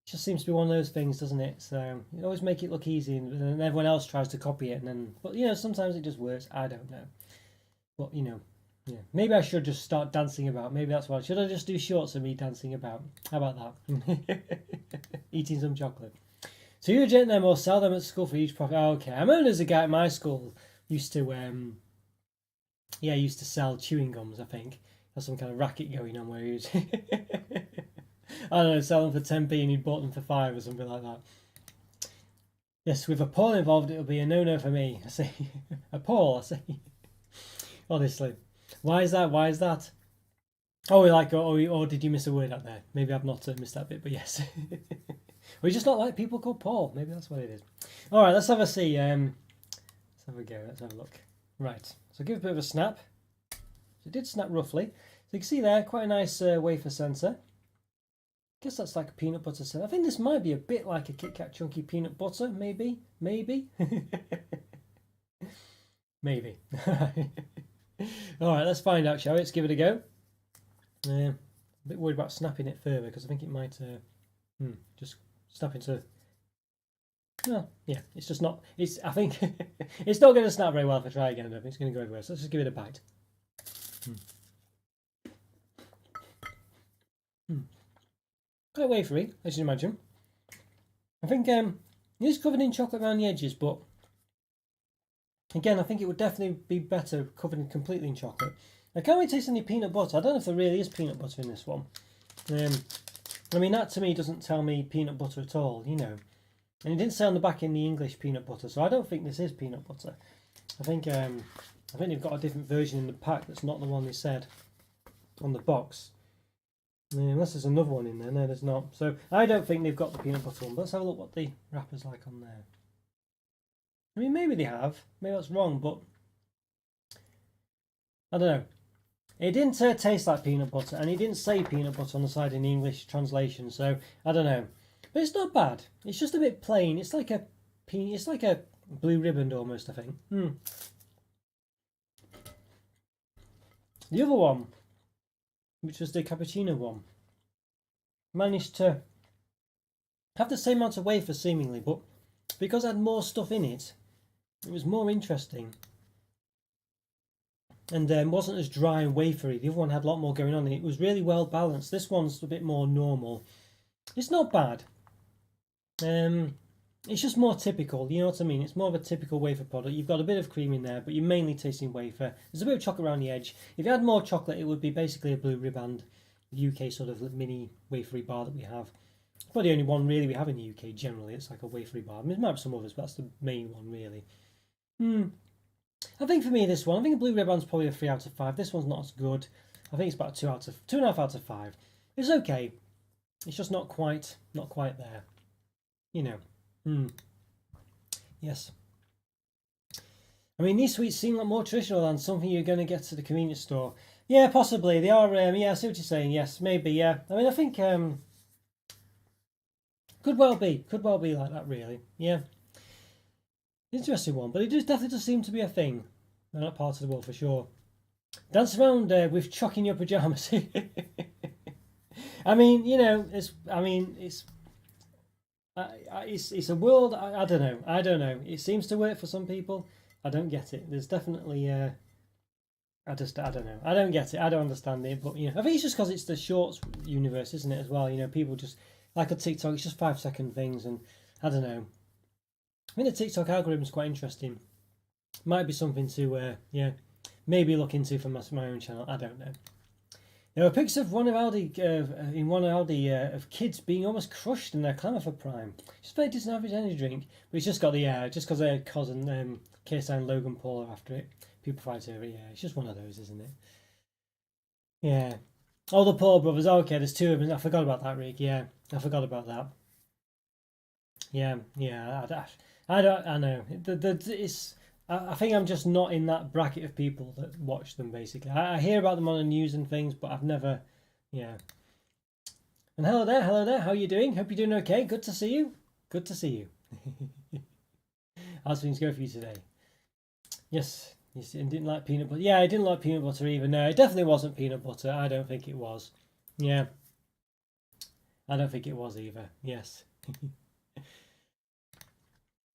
just seems to be one of those things, doesn't it? So you always make it look easy, and then everyone else tries to copy it, and then, but you know, sometimes it just works. I don't know. But you know, yeah, maybe I should just start dancing about. Maybe that's why. Should I just do shorts of me dancing about? How about that? Eating some chocolate. So you reject them or sell them at school for huge profit. Oh, okay. I remember there's a guy at my school used to sell chewing gums, I think. Has some kind of racket going on where he was I don't know, sell them for 10p and he bought them for 5 or something like that. Yes, with a Paul involved it'll be a no-no for me. I say a Paul, I say. Honestly. Why is that? Why is that? Oh, or did you miss a word out there? Maybe I've not missed that bit, but yes. We just not like people called Paul. Maybe that's what it is. All right, let's have a see. Let's have a go. Let's have a look. Right. So give it a bit of a snap. So it did snap roughly. So you can see there, quite a nice wafer centre. I guess that's like a peanut butter centre. I think this might be a bit like a Kit Kat chunky peanut butter. Maybe. Maybe. Maybe. All right, let's find out, shall we? Let's give it a go. A bit worried about snapping it further because I think it might just snap into. Well, yeah, it's just not. I think it's not going to snap very well if I try again. I don't think it's going to go everywhere. So let's just give it a bite. Quite wafery, as you imagine. I think it is covered in chocolate around the edges, but again, I think it would definitely be better covered completely in chocolate. I can't really taste any peanut butter. I don't know if there really is peanut butter in this one. I mean, that to me doesn't tell me peanut butter at all, you know. And it didn't say on the back in the English peanut butter, so I don't think this is peanut butter. I think they've got a different version in the pack that's not the one they said on the box. Unless there's another one in there. No, there's not. So I don't think they've got the peanut butter one. But let's have a look what the wrapper's like on there. I mean, maybe they have. Maybe that's wrong, but I don't know. It didn't taste like peanut butter, and it didn't say peanut butter on the side in the English translation. So I don't know. But it's not bad. It's just a bit plain. It's like a blue ribbon almost, I think. The other one, which was the cappuccino one, managed to have the same amount of wafer seemingly, but because it had more stuff in it, it was more interesting and wasn't as dry and wafery. The other one had a lot more going on and it was really well balanced. This one's a bit more normal. It's not bad. It's just more typical, you know what I mean? It's more of a typical wafer product. You've got a bit of cream in there, but you're mainly tasting wafer. There's a bit of chocolate around the edge. If you had more chocolate, it would be basically a blue riband UK sort of mini wafery bar that we have. It's probably the only one really we have in the UK generally. It's like a wafery bar. I mean, there might be some others, but that's the main one really. I think for me this one, I think a blue riband's probably a 3 out of 5. This one's not as good. I think it's about 2.5 out of 5. It's okay. It's just not quite there. You know. Yes. I mean, these sweets seem like more traditional than something you're going to get to the convenience store. Yeah, possibly. They are, yeah, I see what you're saying. Yes, maybe, yeah. I mean, I think, could well be like that, really. Yeah. Interesting one, but it definitely does seem to be a thing. In that part of the world, for sure. Dance around with choc in your pyjamas. I mean, you know, it's a world. I don't know. I don't know. It seems to work for some people. I don't get it. There's definitely. I don't know. I don't get it. I don't understand it. But you know, I think it's just because it's the shorts universe, isn't it? As well. You know, people just like a TikTok. It's just 5-second things, and I don't know. I think the TikTok algorithm's quite interesting. Might be something to maybe look into for my own channel. I don't know. There were pics of one of Aldi of kids being almost crushed in their clamour for Prime. Just very disaverage energy drink, but it's just got the just because their cousin KSI and Logan Paul are after it. People fight over it. Yeah, it's just one of those, isn't it? Yeah. Oh, the Paul brothers. Oh, okay, there's 2 of them. I forgot about that, Rick. Yeah, I forgot about that. Yeah. I know. I think I'm just not in that bracket of people that watch them. Basically, I hear about them on the news and things, but I've never, yeah. And hello there, hello there. How are you doing? Hope you're doing okay. Good to see you. Good to see you. How's things go for you today? Yes, you didn't like peanut butter. Yeah, I didn't like peanut butter either. No, it definitely wasn't peanut butter. I don't think it was. Yeah, I don't think it was either. Yes.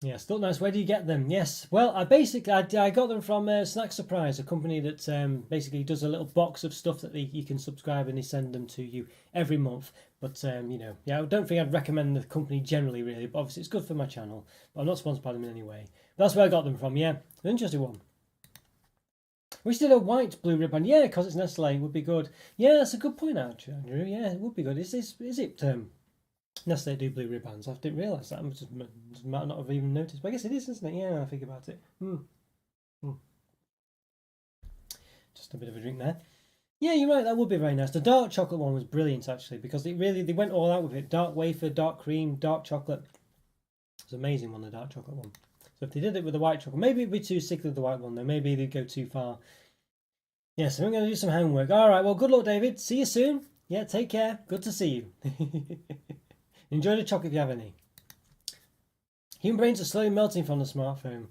Yeah, still nice. Where do you get them? Yes. Well, I got them from Snack Surprise, a company that basically does a little box of stuff that you can subscribe and they send them to you every month. But you know, yeah, I don't think I'd recommend the company generally, really. But obviously, it's good for my channel. But I'm not sponsored by them in any way. But that's where I got them from. Yeah, an interesting one. Wish they did a white blue ribbon. Yeah, because it's Nestle, would be good. Yeah, that's a good point, actually, Andrew. Yeah, it would be good. Is it? Nestle do blue ribbons. I didn't realise that. I might not have even noticed. But I guess it is, isn't it? Yeah, I think about it. Just a bit of a drink there. Yeah, you're right. That would be very nice. The dark chocolate one was brilliant, actually, because they went all out with it. Dark wafer, dark cream, dark chocolate. It's an amazing one, the dark chocolate one. So if they did it with the white chocolate, maybe it'd be too sick with the white one, though. Maybe they'd go too far. Yeah, so I'm going to do some homework. All right, well, good luck, David. See you soon. Yeah, take care. Good to see you. Enjoy the chocolate if you have any. Human brains are slowly melting from the smartphone.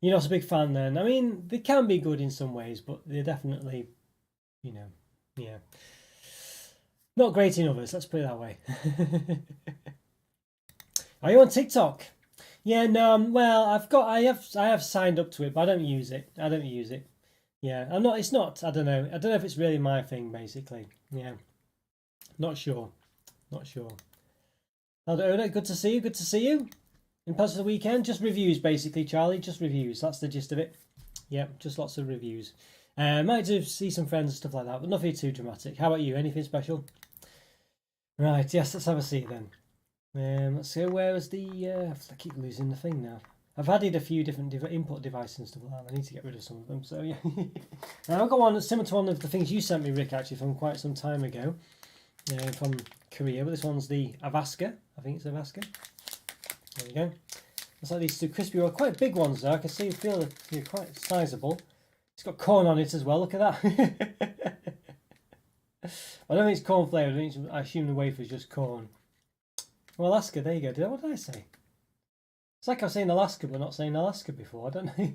You're not a big fan then. I mean, they can be good in some ways, but they're definitely, you know, yeah. Not great in others, let's put it that way. Are you on TikTok? Yeah, no, well, I have signed up to it, but I don't use it. Yeah, I don't know. I don't know if it's really my thing, basically. Yeah. Not sure. Oda, good to see you. Good to see you. In plans for the weekend, just reviews basically, Charlie. Just reviews. That's the gist of it. Yep, just lots of reviews. Might do see some friends and stuff like that, but nothing too dramatic. How about you? Anything special? Right. Yes. Let's have a see then. Let's go. Where was the? I keep losing the thing now. I've added a few different input devices and stuff like that. I need to get rid of some of them. So yeah. Now I've got one that's similar to one of the things you sent me, Rick, actually from quite some time ago. From Korea, but this one's the Avaska. I think it's Avaska. There we go. It's like these two crispy, well, quite big ones though. I can feel that they're quite sizable. It's got corn on it as well. Look at that. I don't think it's corn flavoured. I assume the wafer is just corn. Well, Alaska. There you go. What did I say? It's like I was saying Alaska, but not saying Alaska before. I don't know.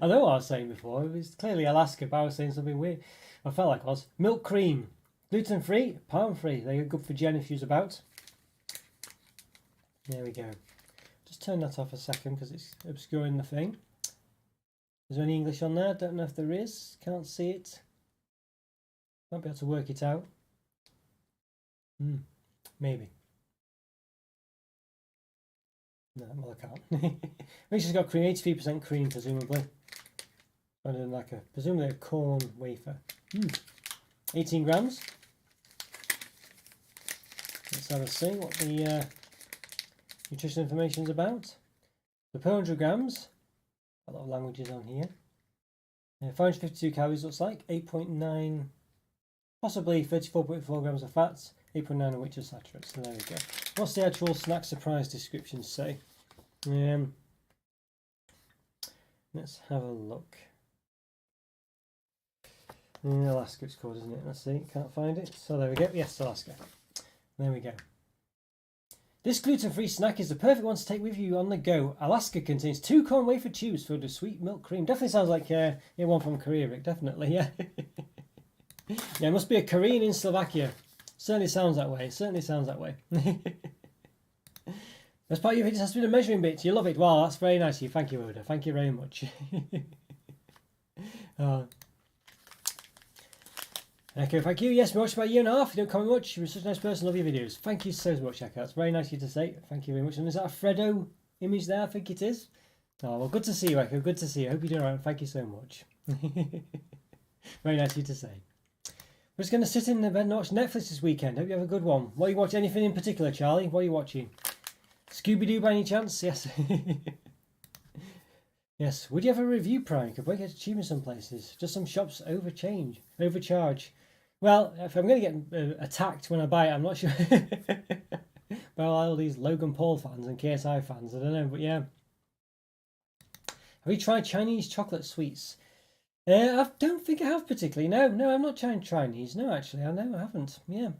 I know what I was saying before. It was clearly Alaska, but I was saying something weird. I felt like I was. Milk cream. Gluten-free, palm-free. They're good for Jen if she's about. There we go. Just turn that off a second because it's obscuring the thing. Is there any English on there? Don't know if there is. Can't see it. Might be able to work it out. Maybe. No, well I can't. Which has got cream, 83% cream presumably. Rather than like presumably a corn wafer. 18 grams. Let's have a see what the nutrition information is about. The per 100 grams, a lot of languages on here. 552 calories looks like, 8.9, possibly 34.4 grams of fats, 8.9 of which are saturates. So there we go. What's the actual Snack Surprise description say? Let's have a look. Alaska it's called, isn't it? Let's see, can't find it. So there we go. Yes, Alaska. There we go. This gluten-free snack is the perfect one to take with you on the go. Alaska contains 2 corn wafer tubes filled with sweet milk cream. Definitely sounds like one from Korea, Rick. Definitely, yeah. Yeah, it must be a Korean in Slovakia. Certainly sounds that way. As part of your video, it has to be the measuring bit. You love it. Wow, that's very nice of you. Thank you, Oda. Thank you very much. Echo, thank you. Yes, we watched about a year and a half. You don't comment much. You're such a nice person. Love your videos. Thank you so much, Echo. It's very nice of you to say. Thank you very much. And is that a Fredo image there? I think it is. Oh, well, good to see you, Echo. Good to see you. I hope you're doing all right. Thank you so much. Very nice of you to say. We're just going to sit in the bed and watch Netflix this weekend. Hope you have a good one. What are you watching? Anything in particular, Charlie? What are you watching? Scooby-Doo by any chance? Yes. Yes. Would you have a review prime? Could we get cheap in some places? Just some shops overcharge. Well, if I'm going to get attacked when I buy it, I'm not sure. By all these Logan Paul fans and KSI fans, I don't know, but yeah. Have you tried Chinese chocolate sweets? I don't think I have particularly. No, I'm not trying Chinese. No, actually, I haven't. Yeah,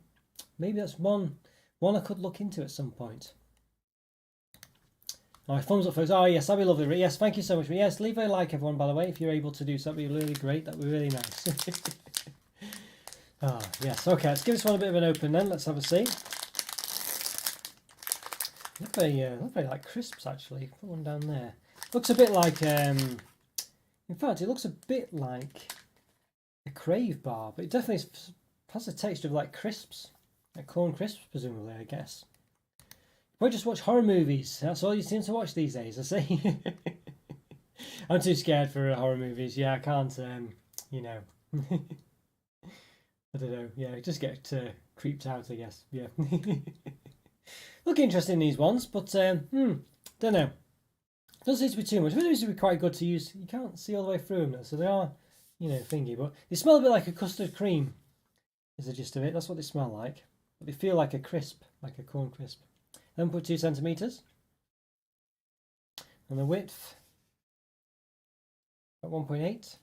maybe that's one I could look into at some point. All right, thumbs up, folks. Oh, yes, that'd be lovely. Yes, thank you so much. Yes, leave a like, everyone, by the way, if you're able to do so. That'd be really great. That'd be really nice. Ah, yes. Okay, let's give this one a bit of an open then. Let's have a see. Look very like crisps, actually. Put one down there. Looks a bit like, in fact, it looks a bit like a Crave bar, but it definitely has a texture of like crisps. Like corn crisps, presumably, I guess. Or just watch horror movies. That's all you seem to watch these days, I see. I'm too scared for horror movies. Yeah, I can't, you know. I don't know. Yeah, just get creeped out, I guess. Yeah. Look interesting, these ones, but, don't know. Doesn't seem to be too much. It seems to be quite good to use. You can't see all the way through them, though, so they are, you know, thingy. But they smell a bit like a custard cream, is the gist of it. That's what they smell like. But they feel like a crisp, like a corn crisp. Then put 2 centimeters, and the width at 1.8,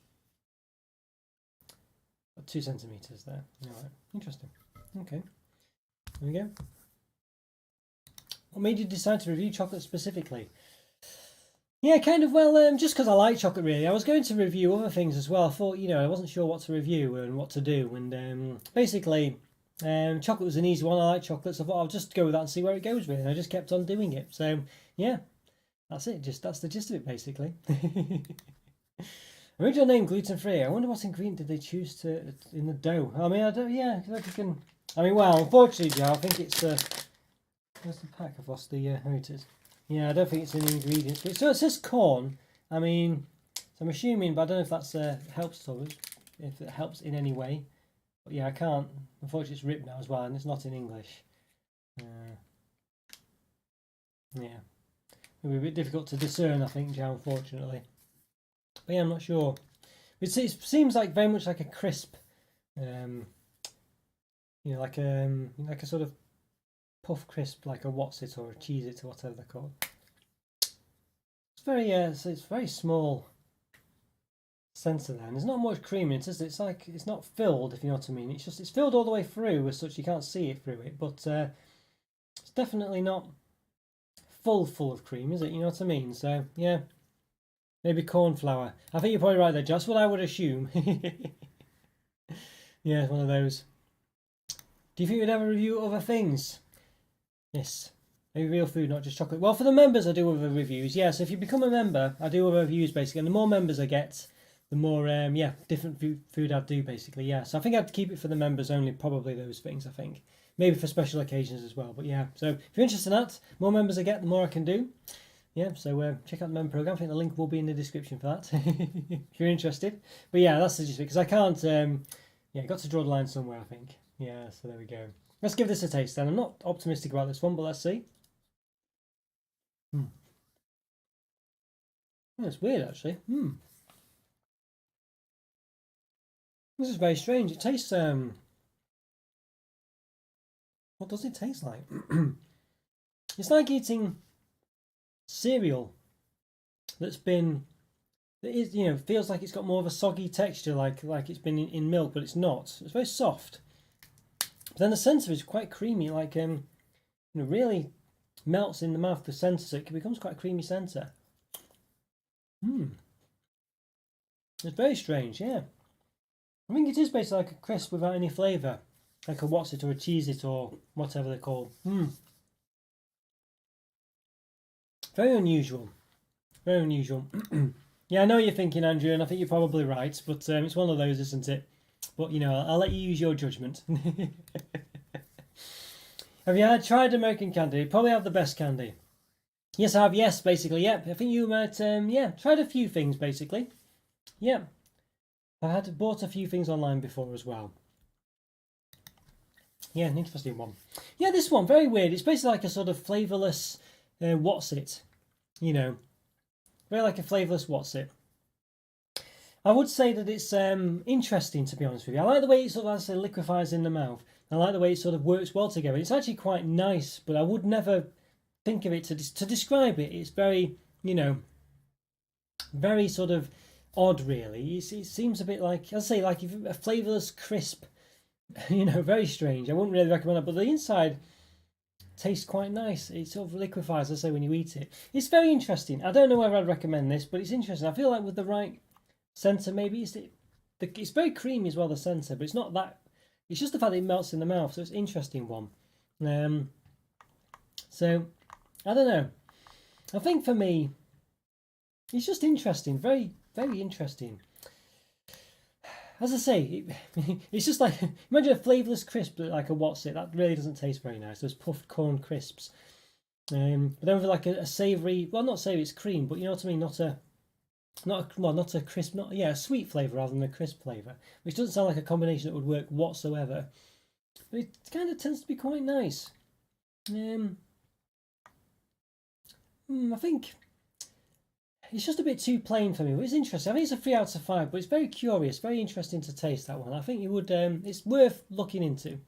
2 centimeters there. All right, interesting. Okay, there we go. What made you decide to review chocolate specifically? Yeah, kind of, well, just because I like chocolate, really. I was going to review other things as well. I thought, you know, I wasn't sure what to review and what to do, and basically. Chocolate was an easy one. I like chocolate, so I thought I'll just go with that and see where it goes with it. And I just kept on doing it. So yeah, that's it. That's the gist of it, basically. Original name gluten free. I wonder what ingredient did they choose to in the dough. I mean, I don't. Yeah, I can. I mean, well, unfortunately, Joe, I think it's. Where's the pack? I've lost the. Here it is. Yeah, I don't think it's an ingredient. So it says corn. I mean, so I'm assuming, but I don't know if that's helps at all. If it helps in any way. But yeah, I can't. Unfortunately, it's ripped now as well, and it's not in English. Yeah, it'll be a bit difficult to discern, I think, Joe, unfortunately. But yeah, I'm not sure. It seems like very much like a crisp, you know, like a sort of puff crisp, like a What's It or a Cheez It or whatever they're called. It's very so it's very small. Sensor then. There's not much cream in it, is it? It's like it's not filled, if you know what I mean. It's filled all the way through as such, you can't see it through it, but it's definitely not full of cream, is it? You know what I mean? So yeah, maybe corn flour. I think you're probably right there, Josh. What I would assume. Yeah, it's one of those. Do you think we'd ever review other things? Yes. Maybe real food, not just chocolate. Well, for the members, I do other reviews. Yeah, so if you become a member, I do other reviews basically, and the more members I get, the more different food I'd do basically. Yeah, so I think I'd keep it for the members only, probably those things. I think maybe for special occasions as well. But yeah, so if you're interested in that, more members I get, the more I can do. Yeah, so check out the member program. I think the link will be in the description for that if you're interested. But yeah, that's the gist of it, because I can't. Got to draw the line somewhere, I think. Yeah, so there we go. Let's give this a taste then. I'm not optimistic about this one, but let's see. That's weird, actually. This is very strange. It tastes what does it taste like? It's like eating cereal that's been that is, you know, feels like it's got more of a soggy texture, like it's been in milk, but it's not. It's very soft. But then the centre is quite creamy, like really melts in the mouth. The centre, so it becomes quite a creamy centre. It's very strange, yeah. I think it is basically like a crisp without any flavour. Like a What's It or a Cheez It or whatever they're called. Very unusual. Very unusual. Yeah, I know you're thinking, Andrew, and I think you're probably right, but it's one of those, isn't it? But, you know, I'll let you use your judgment. Have you tried American candy? Probably have the best candy. Yes, I have. Yes, basically. Yep. I think you might, tried a few things, basically. Yep. I bought a few things online before as well. Yeah, an interesting one. Yeah, this one, very weird. It's basically like a sort of flavourless What's It? You know, very like a flavourless What's It? I would say that it's interesting, to be honest with you. I like the way it sort of, as I say, liquefies in the mouth. I like the way it sort of works well together. It's actually quite nice, but I would never think of it to describe it. It's very, you know, very sort of odd, really. It seems a bit like, I'd say, like a flavourless crisp, very strange. I wouldn't really recommend it, but the inside tastes quite nice. It sort of liquefies, I say, when you eat it. It's very interesting. I don't know whether I'd recommend this, but it's interesting. I feel like with the right centre, maybe it's very creamy as well, the centre, but it's not that. It's just the fact that it melts in the mouth, so it's an interesting one. So, I don't know. I think for me, it's just interesting. Very, very interesting. As I say, it's just like, imagine a flavourless crisp, like a what's it? That really doesn't taste very nice. Those puffed corn crisps. But then with like a savoury, well, not savoury, it's cream, but you know what I mean? Not a crisp, a sweet flavour rather than a crisp flavour, which doesn't sound like a combination that would work whatsoever. But it kind of tends to be quite nice. I think it's just a bit too plain for me. But it's interesting. I think it's a 3 out of 5, but it's very curious, very interesting to taste that one. I think you would. It's worth looking into.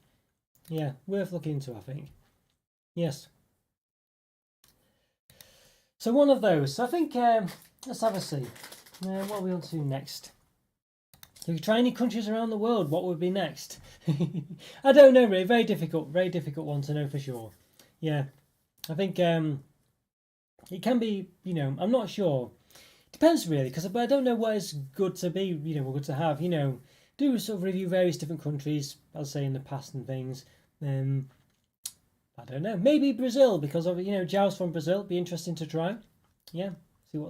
Yeah, worth looking into, I think. Yes. So one of those. I think let's have a see. What are we on to next? If you try any countries around the world, what would be next? I don't know, really. Very difficult one to know for sure. Yeah, I think it can be. I'm not sure. Depends really, but I don't know what is good to be. Good to have. Do sort of review various different countries. I'll say in the past and things. I don't know. Maybe Brazil, because of Jow's from Brazil. It'd be interesting to try. Yeah,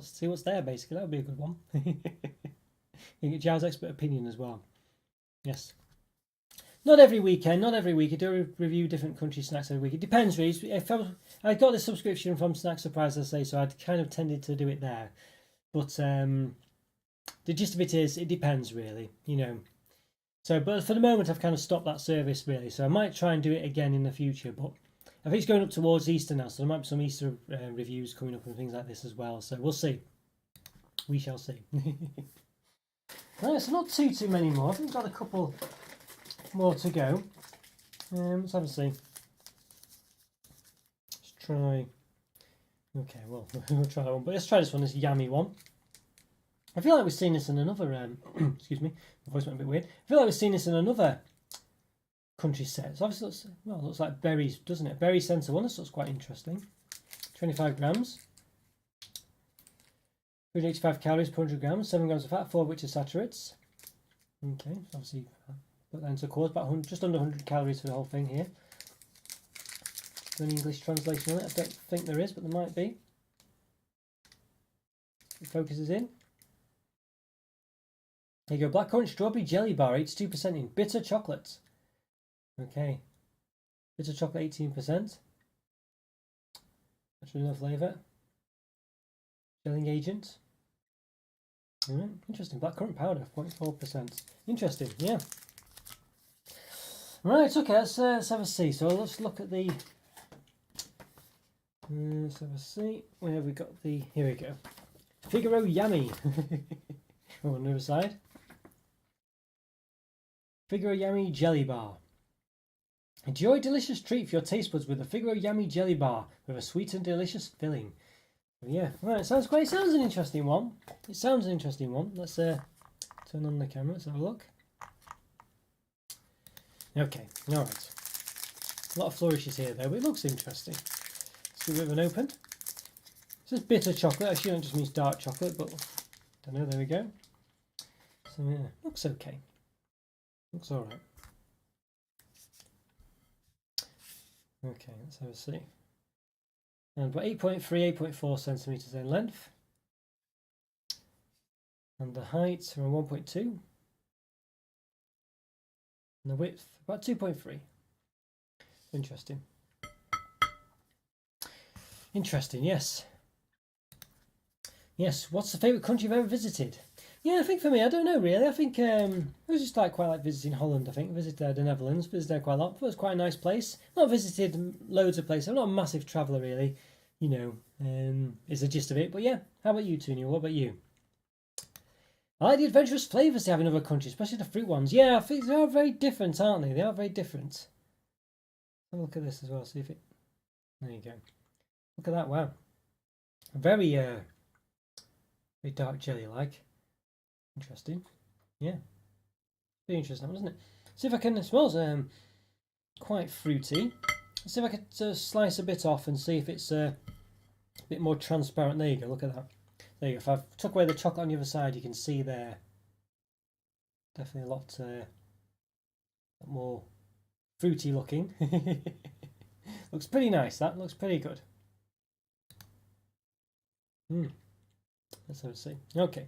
see what's there. Basically, that would be a good one. You get Jow's expert opinion as well. Yes. Not every weekend. I do review different country snacks every week. It depends really. If I got the subscription from Snack Surprise, I say, so I'd kind of tended to do it there. But the gist of it is, it depends really. So, but for the moment, I've kind of stopped that service really. So I might try and do it again in the future. But I think it's going up towards Easter now, so there might be some Easter reviews coming up and things like this as well. So we'll see. We shall see. Right, so not too many more. I think we've got a couple more to go. Let's have a see. Let's try. Okay, well, we'll try that one. But let's try this one, this yummy one. I feel like we've seen this in another. Excuse me, my voice went a bit weird. I feel like we've seen this in another country set. So obviously, it looks like berries, doesn't it? Berry centre one. This looks quite interesting. 25 grams. 385 calories per 100 grams, 7 grams of fat, 4 of which are saturates. Okay, so obviously put that into a course, about just under 100 calories for the whole thing here. Is there any English translation on it? I don't think there is, but there might be. It focuses in. There you go, blackcurrant strawberry jelly bar, 82% in. Bitter chocolate. Okay. Bitter chocolate, 18%. That's another flavour. Gelling agent. Interesting. Blackcurrant powder, 0.4%. Interesting, yeah. Right, okay, let's have a see. So let's look at the... let's have a see. Where have we got the... Here we go. Figaro Yummy. On the other side. Figaro Yummy Jelly Bar. Enjoy a delicious treat for your taste buds with the Figaro Yummy Jelly Bar with a sweet and delicious filling. Yeah, right, sounds great. Sounds an interesting one. It sounds an interesting one. Let's turn on the camera. Let's have a look. Okay, all right. A lot of flourishes here, though, but it looks interesting. Let's give it an open. It says bitter chocolate. Actually, that just means dark chocolate, but I don't know. There we go. So, yeah, looks okay. Looks all right. Okay, let's have a see. And about 8.4 centimetres in length. And the height around 1.2. And the width about 2.3. Interesting. Interesting, yes. Yes, what's the favourite country you've ever visited? Yeah, I think for me, I don't know really. I think I was just quite like visiting Holland. I think visited the Netherlands, visited there quite a lot. It was quite a nice place. Not visited loads of places. I'm not a massive traveller really. Is the gist of it. But yeah, how about you, Tony? What about you? I like the adventurous flavours they have in other countries, especially the fruit ones. Yeah, I think they are very different, aren't they? They are very different. Have a look at this as well. See if it. There you go. Look at that. Wow. Very Very dark jelly like. Interesting. Yeah. Very interesting, isn't it? See if I can. It smells quite fruity. Let's see if I could slice a bit off and see if it's a bit more transparent. There you go. Look at that. There you go. If I took away the chocolate on the other side, you can see there. Definitely a lot more fruity looking. Looks pretty nice. That looks pretty good. Let's have a see. Okay.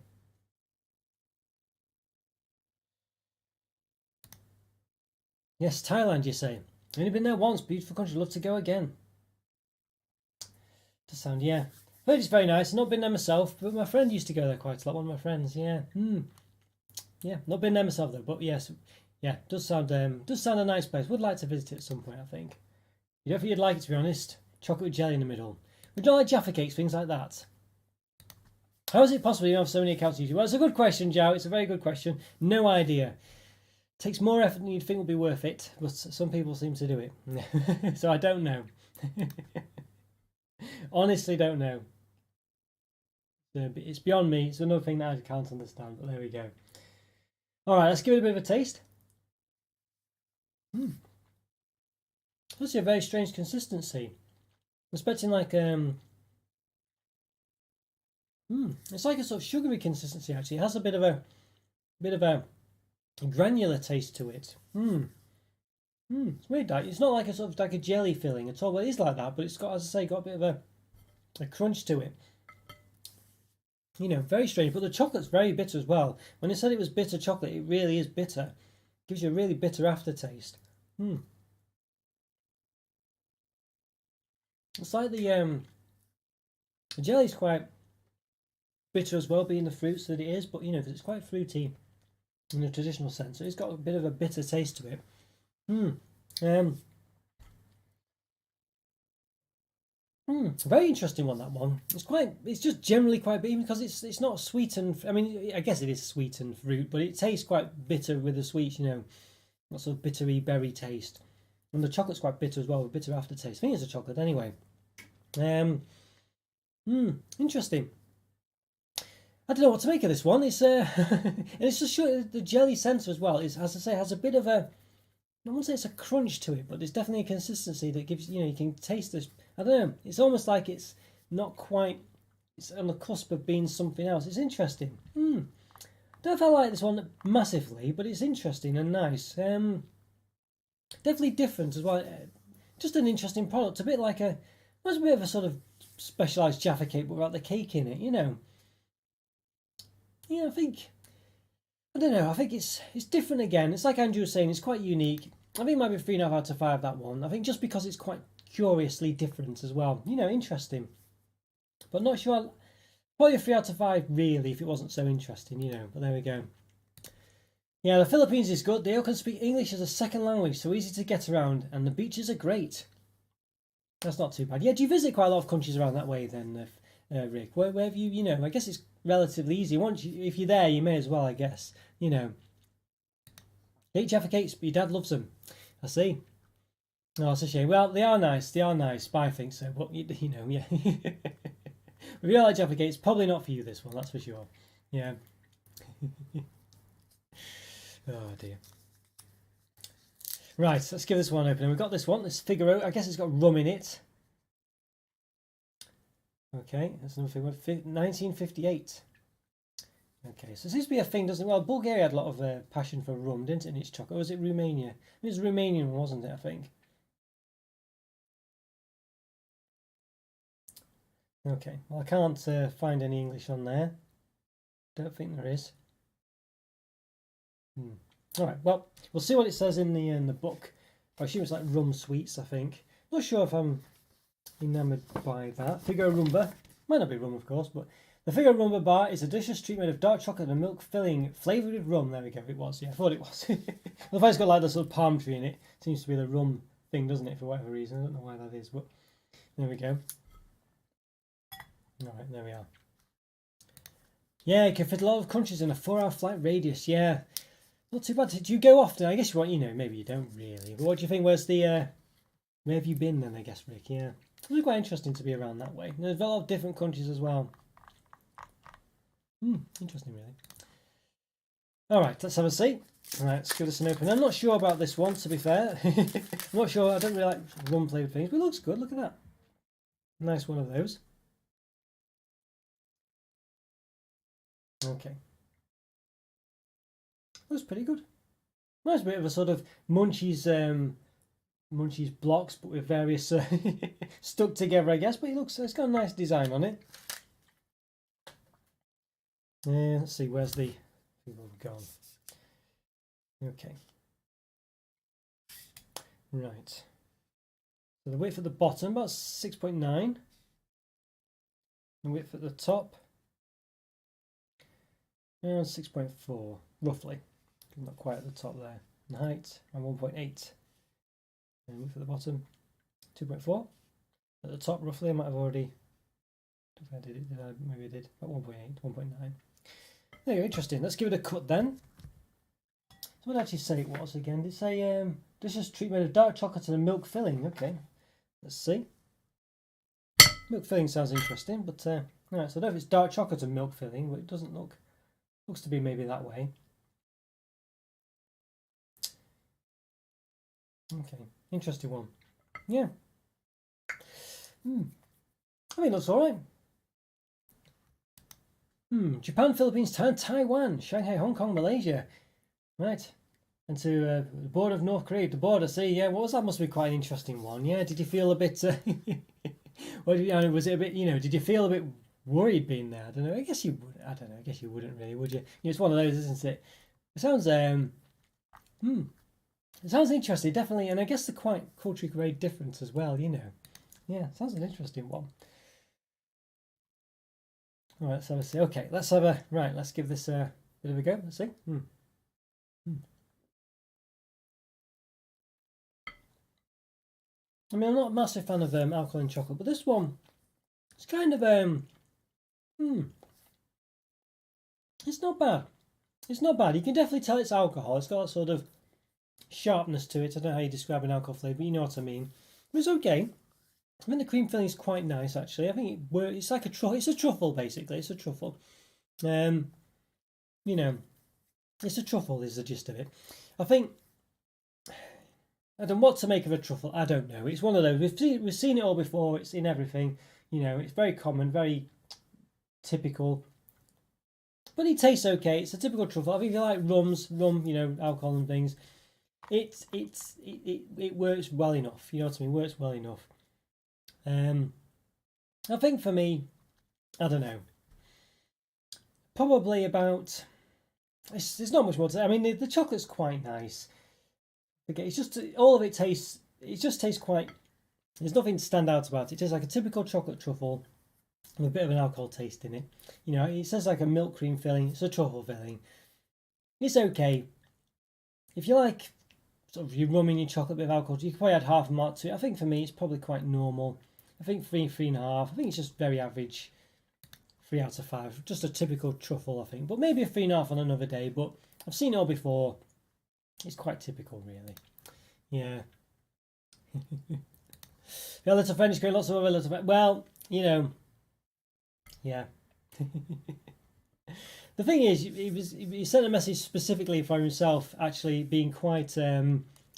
Yes, Thailand, you say? I've only been there once. Beautiful country. Love to go again. To sound, yeah. Heard it's very nice. I've not been there myself, but my friend used to go there quite a lot. One of my friends, yeah. Yeah, not been there myself though, but yes, yeah, does sound a nice place. Would like to visit it at some point, I think. You don't think you'd like it, to be honest? Chocolate jelly in the middle. Would you like Jaffa cakes, things like that? How is it possible you have so many accounts on YouTube? Well, it's a good question, Joe. It's a very good question. No idea. It takes more effort than you'd think would be worth it, but some people seem to do it. So I don't know. Honestly, don't know. It's beyond me. It's another thing that I can't understand, but there we go. All right, let's give it a bit of a taste. That's a very strange consistency. I'm expecting like it's like a sort of sugary consistency. Actually, it has a bit of a granular taste to it. It's weird. That it's not like a sort of like a jelly filling at all. Well, it is like that, but it's got, as I say, got a bit of a crunch to it. You know, very strange. But the chocolate's very bitter as well. When they said it was bitter chocolate, it really is bitter. It gives you a really bitter aftertaste. It's like the jelly's quite bitter as well, being the fruits that it is. But you know, it's quite fruity in the traditional sense. So it's got a bit of a bitter taste to it. Very interesting one, that one. It's just generally quite bitter because it's not sweet and, I mean, I guess it is sweet and fruit, but it tastes quite bitter with the sweets, you know, that sort of bittery berry taste. And the chocolate's quite bitter as well, with bitter aftertaste. I think it's a chocolate anyway. Interesting. I don't know what to make of this one. It's and it's just the jelly centre as well. It's, as I say, has a bit of a, I wouldn't say it's a crunch to it, but there's definitely a consistency that gives, you know, you can taste this. I don't know. It's almost like it's not quite. It's on the cusp of being something else. It's interesting. Don't know if I like this one massively, but it's interesting and nice. Definitely different as well. Just an interesting product. A bit like a bit of a sort of specialised Jaffa cake, but without the cake in it. You know. Yeah, I don't know. I think it's different again. It's like Andrew was saying. It's quite unique. I think it might be 3.5 out of 5, that one. I think just because it's quite curiously different as well. You know, interesting. But not sure. Probably a 3 out of 5 really if it wasn't so interesting. You know. But there we go. Yeah, the Philippines is good. They all can speak English as a second language, so easy to get around, and the beaches are great. That's not too bad. Yeah, do you visit quite a lot of countries around that way then, Rick? Where have you? You know, I guess it's relatively easy. If you're there, you may as well, I guess. You know, eat Jaffa cakes, but your dad loves them. I see. Oh, it's a shame. Well, they are nice. They are nice. I think so. But you know, yeah. If you don't like Jaffa cakes, probably not for you. This one, that's for sure. Yeah. Oh dear. Right, let's give this one open. We've got this one. This Figaro. I guess it's got rum in it. Okay, that's another Figaro. 1958. Okay, so it seems to be a thing, doesn't it? Well, Bulgaria had a lot of passion for rum, didn't it, in its chocolate? Or was it Romania? It was Romanian, wasn't it, I think? Okay, well, I can't find any English on there. Don't think there is. All right, well, we'll see what it says in the book. I assume it's like rum sweets, I think. Not sure if I'm enamoured by that. Figaro Rumba. Might not be rum, of course, but the Figaro Rumba bar is a delicious treat made of dark chocolate and milk filling, flavoured with rum. There we go, it was. Yeah, I thought it was. The fact it's got like the sort of palm tree in it. Seems to be the rum thing, doesn't it, for whatever reason. I don't know why that is, but there we go. All right, there we are. Yeah, it can fit a lot of countries in a 4-hour flight radius. Yeah, not too bad. Do you go often? I guess you want, you know, maybe you don't really. But what do you think? Where's the where have you been then? I guess, Rick. Yeah, it's really quite interesting to be around that way. There's a lot of different countries as well. Interesting, really. All right, let's have a see. All right, let's give this an open. I'm not sure about this one, to be fair. I'm not sure. I don't really like rum flavoured things, but it looks good. Look at that. Nice one of those. Okay. Looks pretty good. Nice bit of a sort of munchies blocks, but with various stuck together, I guess. But it's got a nice design on it. Let's see, where's the people gone? Okay. Right. So the width at the bottom about 6.9. The width at the top around 6.4, roughly. Not quite at the top there. And height around 1.8. And width at the bottom 2.4. At the top, roughly, I might have already. I don't know if I did it. Maybe I did. About 1.8, 1.9. There you go, interesting. Let's give it a cut then. So what did I actually say it was again? Did it say delicious treat made of dark chocolate and a milk filling? Okay, let's see. Milk filling sounds interesting, but right. So I don't know if it's dark chocolate and milk filling, but it doesn't look. Looks to be maybe that way. Okay, interesting one. Yeah. I mean, it looks alright. Japan, Philippines, Taiwan, Shanghai, Hong Kong, Malaysia. Right. And to the border of North Korea, the border. See, yeah, what was that? Must be quite an interesting one. Yeah, did you feel a bit? Was it a bit? Did you feel a bit worried being there? I don't know. I guess you would. I don't know. I guess you wouldn't really, would you? It's one of those, isn't it? It sounds It sounds interesting, definitely, and I guess they're quite culturally very different as well. Yeah, sounds an interesting one. All right, let's have a see. Okay, let's give this a bit of a go. Let's see. I mean, I'm not a massive fan of alcohol in chocolate, but this one, it's kind of it's not bad. It's not bad. You can definitely tell it's alcohol. It's got that sort of sharpness to it. I don't know how you describe an alcohol flavour, but you know what I mean. But it's okay. I mean, the cream filling is quite nice, actually. I think it works. It's like it's a truffle, basically. It's a truffle. It's a truffle is the gist of it. I think. I don't know what to make of a truffle. I don't know. It's one of those. We've seen it all before. It's in everything. It's very common, very typical. But it tastes okay. It's a typical truffle. I think if you like rum, alcohol and things, it works well enough. You know what I mean? Works well enough. I think for me, I don't know. Probably about. There's not much more to say. I mean, the chocolate's quite nice. Okay, it's just all of it tastes. It just tastes quite. There's nothing to stand out about it. It tastes like a typical chocolate truffle with a bit of an alcohol taste in it. It says like a milk cream filling. It's a truffle filling. It's okay. If you like sort of your rum in your chocolate, bit of alcohol, you can probably add half a mark to it. I think for me, it's probably quite normal. I think 3.5. I think it's just very average. 3 out of 5. Just a typical truffle, I think. But maybe a 3.5 on another day. But I've seen it all before. It's quite typical, really. Yeah. Yeah, little French cream, lots of other little. Well, yeah. The thing is, he sent a message specifically for himself, actually being quite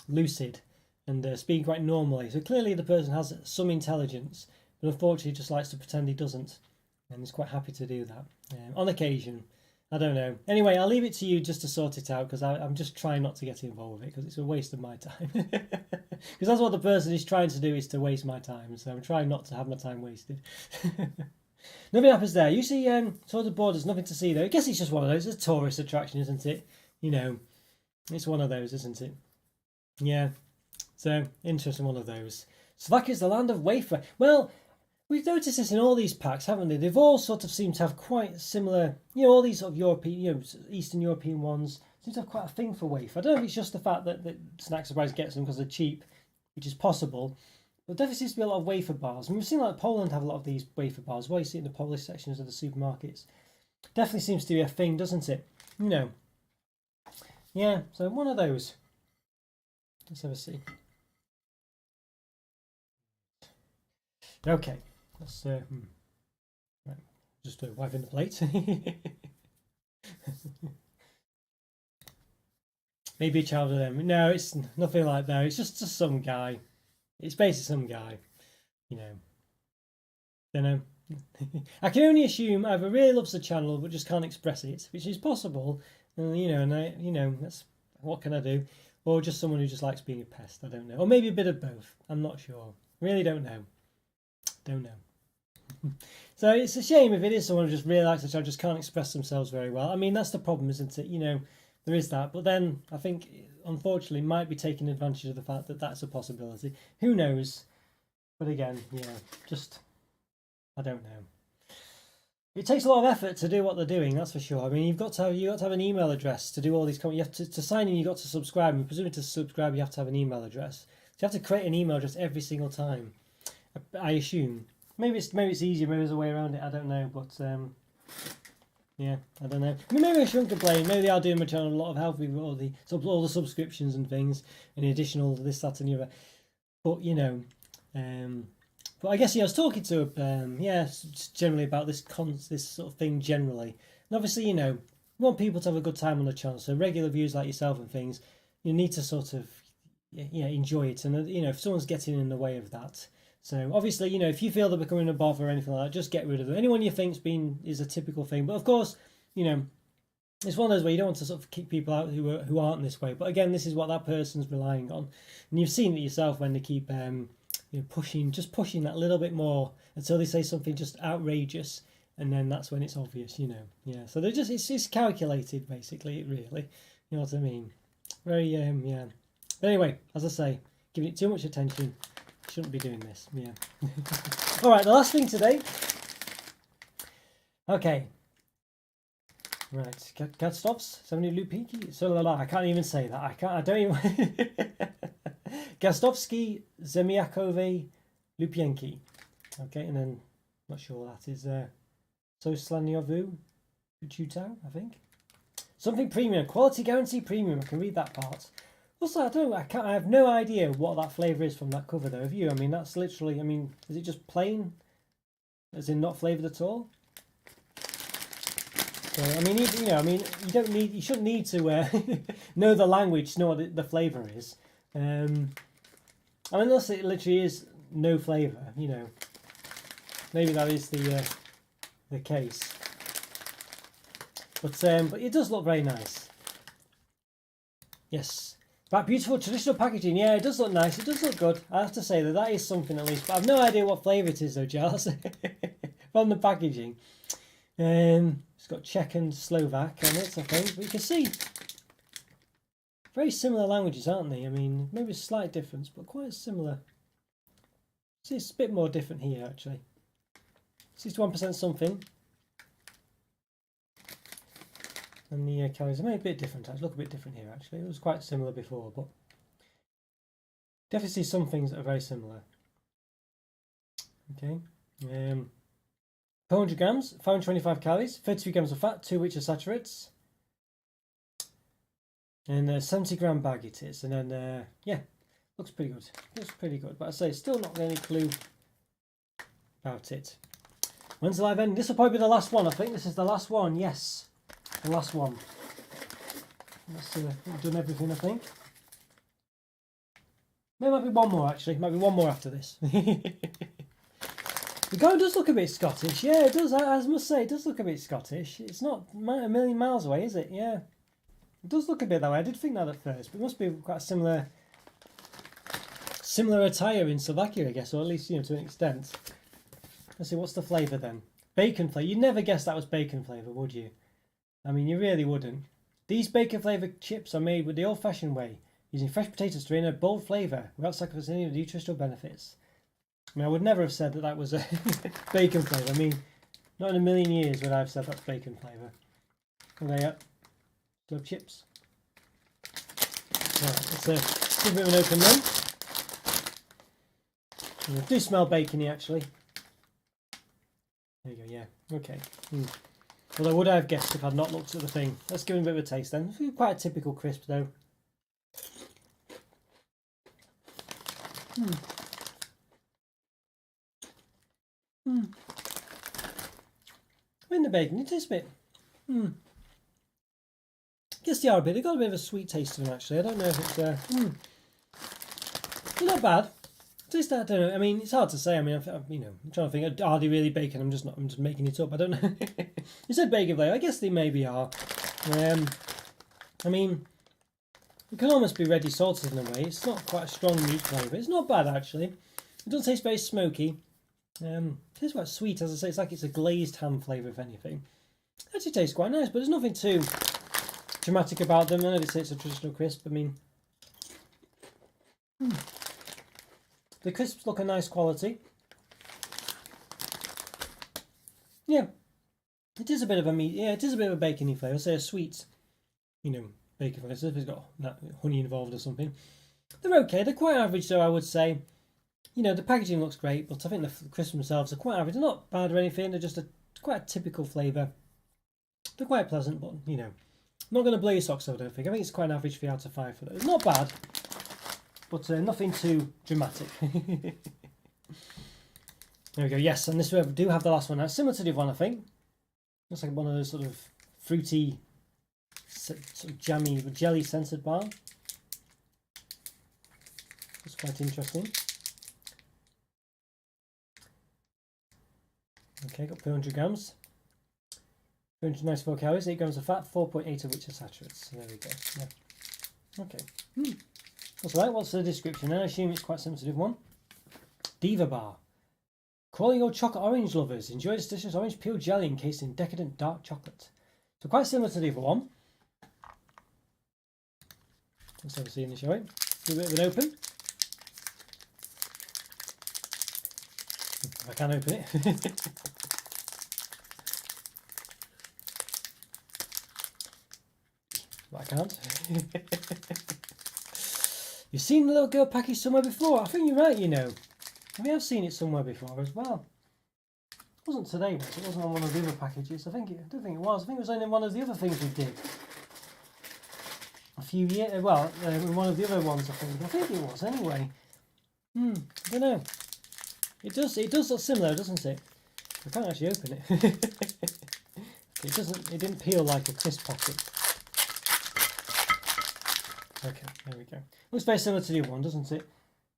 lucid and speaking quite normally. So clearly, the person has some intelligence, but unfortunately, just likes to pretend he doesn't, and is quite happy to do that on occasion. I don't know. Anyway, I'll leave it to you just to sort it out because I'm just trying not to get involved with it because it's a waste of my time. Because that's what the person is trying to do, is to waste my time. So I'm trying not to have my time wasted. Nothing happens there. You see, sort of borders, nothing to see there. I guess it's just one of those. It's a tourist attraction, isn't it? It's one of those, isn't it? Yeah. So, interesting one of those. Slovakia is the land of wafer. Well, we've noticed this in all these packs, haven't they? They've all sort of seemed to have quite similar, all these sort of European, Eastern European ones seem to have quite a thing for wafer. I don't know if it's just the fact that Snack Surprise gets them because they're cheap, which is possible. But there definitely seems to be a lot of wafer bars. And we've seen like Poland have a lot of these wafer bars. Well, you see it in the Polish sections of the supermarkets. Definitely seems to be a thing, doesn't it? Yeah, so one of those. Let's have a see. Okay. Let's right. Just wiping the plate. Maybe a child of them. No, it's nothing like that. It's just some guy. It's basically some guy. You know. Don't know. I can only assume either really loves the channel but just can't express it, which is possible. You know, and that's what can I do? Or just someone who just likes being a pest. I don't know. Or maybe a bit of both. I'm not sure. Really don't know. Don't know. So it's a shame if it is someone who just really likes the channel, just can't express themselves very well. I mean, that's the problem, isn't it? You know, there is that. But then I think, unfortunately, might be taking advantage of the fact that that's a possibility. Who knows? But again, yeah, just, I don't know. It takes a lot of effort to do what they're doing, that's for sure. I mean, you've got to have an email address to do all these comments. You have to sign in. You've got to subscribe. And presumably to subscribe, you have to have an email address. So you have to create an email address every single time. I assume. Maybe it's easier. Maybe there's a way around it. I don't know. But yeah, I don't know. I mean, maybe I shouldn't complain. Maybe they are doing my channel a lot of help with all the subscriptions and things, and the additional this, that, and the other. But you know. But I guess I was talking to generally about this sort of thing generally, and obviously you want people to have a good time on the channel. So regular viewers like yourself and things, you need to sort of enjoy it, and if someone's getting in the way of that. So obviously if you feel they're becoming a bother or anything like that, just get rid of them. Anyone you think's is a typical thing, but of course it's one of those where you don't want to sort of kick people out who aren't this way. But again, this is what that person's relying on, and you've seen it yourself when they keep pushing that little bit more until they say something just outrageous, and then that's when it's obvious, So they're just it's calculated basically, really, you know what I mean? Very yeah. But anyway, as I say, giving it too much attention, shouldn't be doing this. Yeah. All right, the last thing today. Okay. Right, Gastovs, 70 Lupiki. So I can't even say that. I don't even. Gastovsky Zemiakove Lupienki. Okay, and then not sure what that is. Soslaniovu Uchutau, I think. Something premium, quality guarantee premium. I can read that part. Also, I have no idea what that flavour is from that cover though. Have you? I mean, that's literally. I mean, is it just plain? As in not flavoured at all? So, I mean, you shouldn't need to know the language to know what the flavour is. I mean, unless it literally is no flavour, maybe that is the case. But it does look very nice. Yes, that beautiful traditional packaging. Yeah, it does look nice. It does look good. I have to say that is something at least. But I've no idea what flavour it is though, Charles. From the packaging, it's got Czech and Slovak on it, I think. But you can see. Very similar languages, aren't they? I mean, maybe a slight difference, but quite similar. See, it's a bit more different here, actually. 61% something. And the calories are maybe a bit different. Look a bit different here, actually. It was quite similar before, but definitely see some things that are very similar. Okay. 400 grams, 525 calories, 33 grams of fat, 2 which are saturates. And a 70-gram bag it is, and then yeah, looks pretty good. Looks pretty good, but I say still not any clue about it. When's the live end? This will probably be the last one. I think this is the last one. Yes, the last one. Let's see. We've done everything, I think. There might be one more actually. Might be one more after this. The guy does look a bit Scottish. Yeah, it does. I must say, it does look a bit Scottish. It's not a million miles away, is it? Yeah. It does look a bit that way. I did think that at first, but it must be quite a similar attire in Slovakia, I guess, or at least to an extent. Let's see, what's the flavour then? Bacon flavour. You'd never guess that was bacon flavour, would you? I mean, you really wouldn't. These bacon flavoured chips are made with the old-fashioned way, using fresh potatoes to bring a bold flavour without sacrificing any of the nutritional benefits. I mean, I would never have said that was a bacon flavour. I mean, not in a million years would I have said that's bacon flavour. Okay, yeah. Globe chips. Right, let's give it an open then. And I do smell bacony actually. There you go, yeah. Okay. Although would I have guessed if I'd not looked at the thing? Let's give it a bit of a taste then. It's quite a typical crisp though. In the bacon, it tastes a bit. I guess they are a bit. They've got a bit of a sweet taste to them actually. I don't know if it's they're not bad. Taste that, I don't know. I mean, it's hard to say. I mean, I'm trying to think. Are they really bacon? I'm just making it up. I don't know. You said bacon flavour. I guess they maybe are. I mean, it can almost be ready salted in a way. It's not quite a strong meat flavour. It's not bad actually. It doesn't taste very smoky. It tastes quite sweet, as I say. It's like it's a glazed ham flavour, if anything. It actually tastes quite nice, but there's nothing too dramatic about them. I know they say it's a traditional crisp. I mean, the crisps look a nice quality. Yeah, it is a bit of a meat. Yeah, it is a bit of a bacony flavour. I say a sweet, bacon flavour. So if it's got that honey involved or something. They're okay. They're quite average, though, I would say. The packaging looks great, but I think the crisps themselves are quite average. They're not bad or anything. They're just quite a typical flavour. They're quite pleasant, but not going to blow your socks off, I don't think. I think it's quite an average 3 out of 5 for those. Not bad, but nothing too dramatic. There we go. Yes, and this we do have the last one now. Similar to the other one, I think. Looks like one of those sort of fruity, sort of jammy, jelly scented bar. It's quite interesting. Okay, got 200 grams. 294 calories, 8 grams of fat, 4.8 of which are saturates. So there we go. Yeah. Okay. That's right. What's the description? I assume it's quite similar to the other one. Diva bar. Calling all chocolate orange lovers. Enjoy this delicious orange peel jelly encased in decadent dark chocolate. So quite similar to the other one. Let's have a see in the show it. Do a bit of an open. If I can open it. But I can't. You've seen the little girl package somewhere before. I think you're right, I have seen it somewhere before as well. It wasn't today, was it? It wasn't on one of the other packages. I don't think it was. I think it was only one of the other things we did. A few years, in one of the other ones, I think it was anyway. I don't know. It does look similar, doesn't it? I can't actually open it. It didn't peel like a crisp pocket. Okay, there we go. Looks very similar to the other one, doesn't it?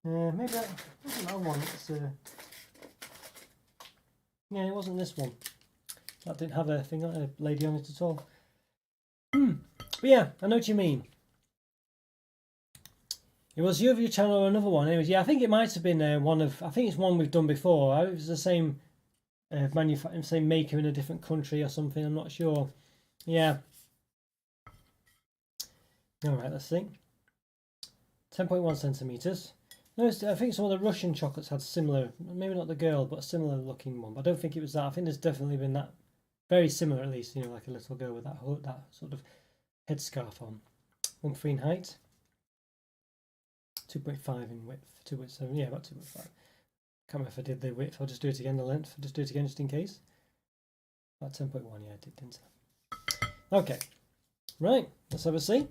Maybe that wasn't that one. Yeah, it wasn't this one. That didn't have a lady on it at all. But yeah, I know what you mean. It was your channel or another one. Anyways, yeah, I think it might have been one of. I think it's one we've done before. It was the same same maker in a different country or something. I'm not sure. Yeah. All right, let's see. 10.1 centimeters. No, I think some of the Russian chocolates had similar. Maybe not the girl, but a similar looking one. But I don't think it was that. I think there's definitely been that. Very similar, at least. Like a little girl with that sort of headscarf on. 1.3 in height. 2.5 in width, 2.7, yeah, about 2.5. Can't remember if I did the width. I'll just do it again, the length. I'll just do it again just in case. About 10.1, yeah, I did, didn't I? Okay, right, let's have a see.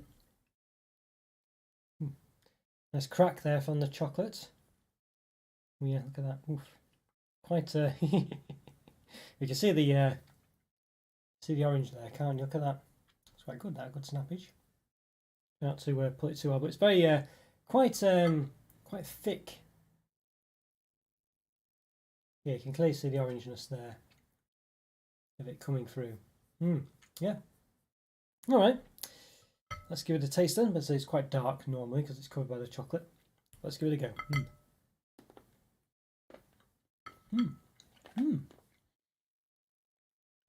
Nice crack there from the chocolate. Yeah, look at that. Oof. Quite, you can see the orange there, can't you? Look at that. It's quite good, that, good snappage. Not to put it too hard, but it's very, quite thick. Yeah, you can clearly see the orangeness there of it coming through. Yeah. All right. Let's give it a taste then. Let's say it's quite dark normally because it's covered by the chocolate. Let's give it a go.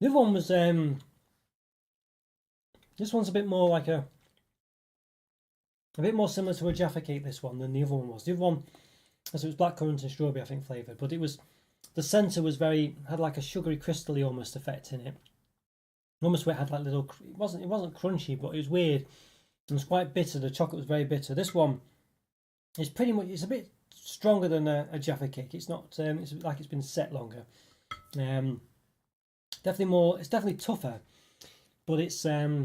The other one was this one's a bit more like a bit more similar to a Jaffa cake, this one, than the other one was. The other one, as it was blackcurrant and strawberry, I think, flavoured, but it was, the centre was had like a sugary crystally almost effect in it. Almost where it had like little, it wasn't crunchy, but it was weird. It was quite bitter. The chocolate was very bitter. This one is pretty much, it's a bit stronger than a Jaffa cake. It's not, it's like it's been set longer. Definitely more, it's definitely tougher, but it's, yeah,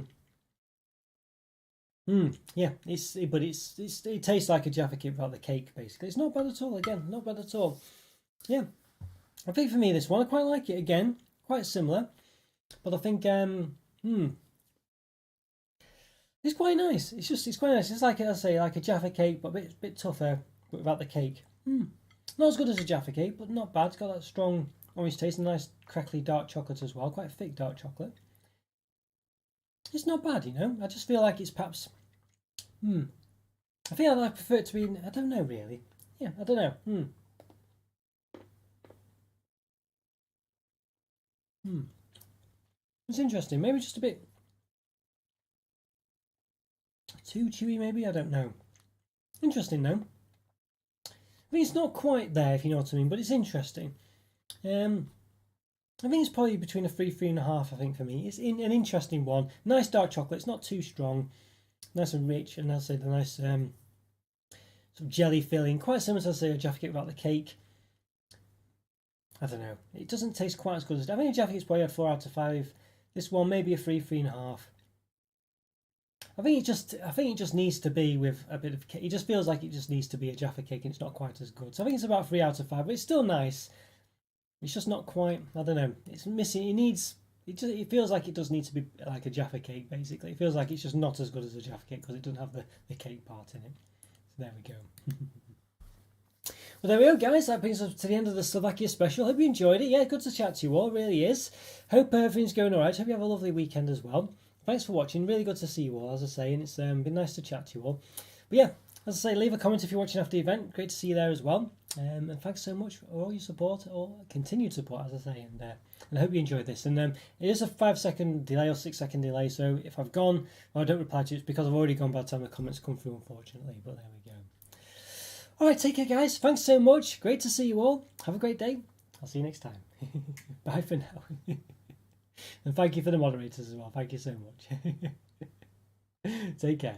it tastes like a Jaffa cake without the cake, basically. It's not bad at all, again, not bad at all. Yeah, I think for me this one, I quite like it again, quite similar. But I think it's quite nice. It's quite nice. It's like I say, like a Jaffa cake, but a bit tougher, but without the cake. Not as good as a Jaffa cake, but not bad. It's got that strong orange taste and nice crackly dark chocolate as well. Quite thick dark chocolate. It's not bad, you know. I just feel like it's perhaps. I think I prefer it to be. I don't know really. Yeah, I don't know. It's interesting. Maybe just a bit too chewy. Maybe I don't know. Interesting though. I think it's not quite there, if you know what I mean, but it's interesting. I think it's probably between a 3.5. I think for me, it's an interesting one. Nice dark chocolate. It's not too strong. Nice and rich, and I'll say the nice sort of jelly filling. Quite similar to say a Jaffa cake without the cake. I don't know. It doesn't taste quite as good as I think a Jaffa cake's probably a 4 out of 5. This one maybe a 3.5. I think it just needs to be with a bit of cake. It just feels like it just needs to be a Jaffa cake, and it's not quite as good. So I think it's about 3 out of 5, but it's still nice. It's just not quite. I don't know. It's missing. It needs. It feels like it does need to be like a Jaffa cake. Basically, it feels like it's just not as good as a Jaffa cake because it doesn't have the cake part in it. So there we go. Well, there we go, guys. That brings us to the end of the Slovakia special. Hope you enjoyed it. Yeah, good to chat to you all. Really is. Hope everything's going all right. Hope you have a lovely weekend as well. Thanks for watching. Really good to see you all, as I say, and it's been nice to chat to you all. But yeah, as I say, leave a comment if you're watching after the event. Great to see you there as well. And thanks so much for all your support, or continued support, as I say. And I hope you enjoyed this. And it is a 5-second delay or 6-second delay. So if I've gone or I don't reply to you, it's because I've already gone by the time the comments come through, unfortunately. But there we go. All right, take care, guys. Thanks so much. Great to see you all. Have a great day. I'll see you next time. Bye for now. And thank you for the moderators as well. Thank you so much. Take care.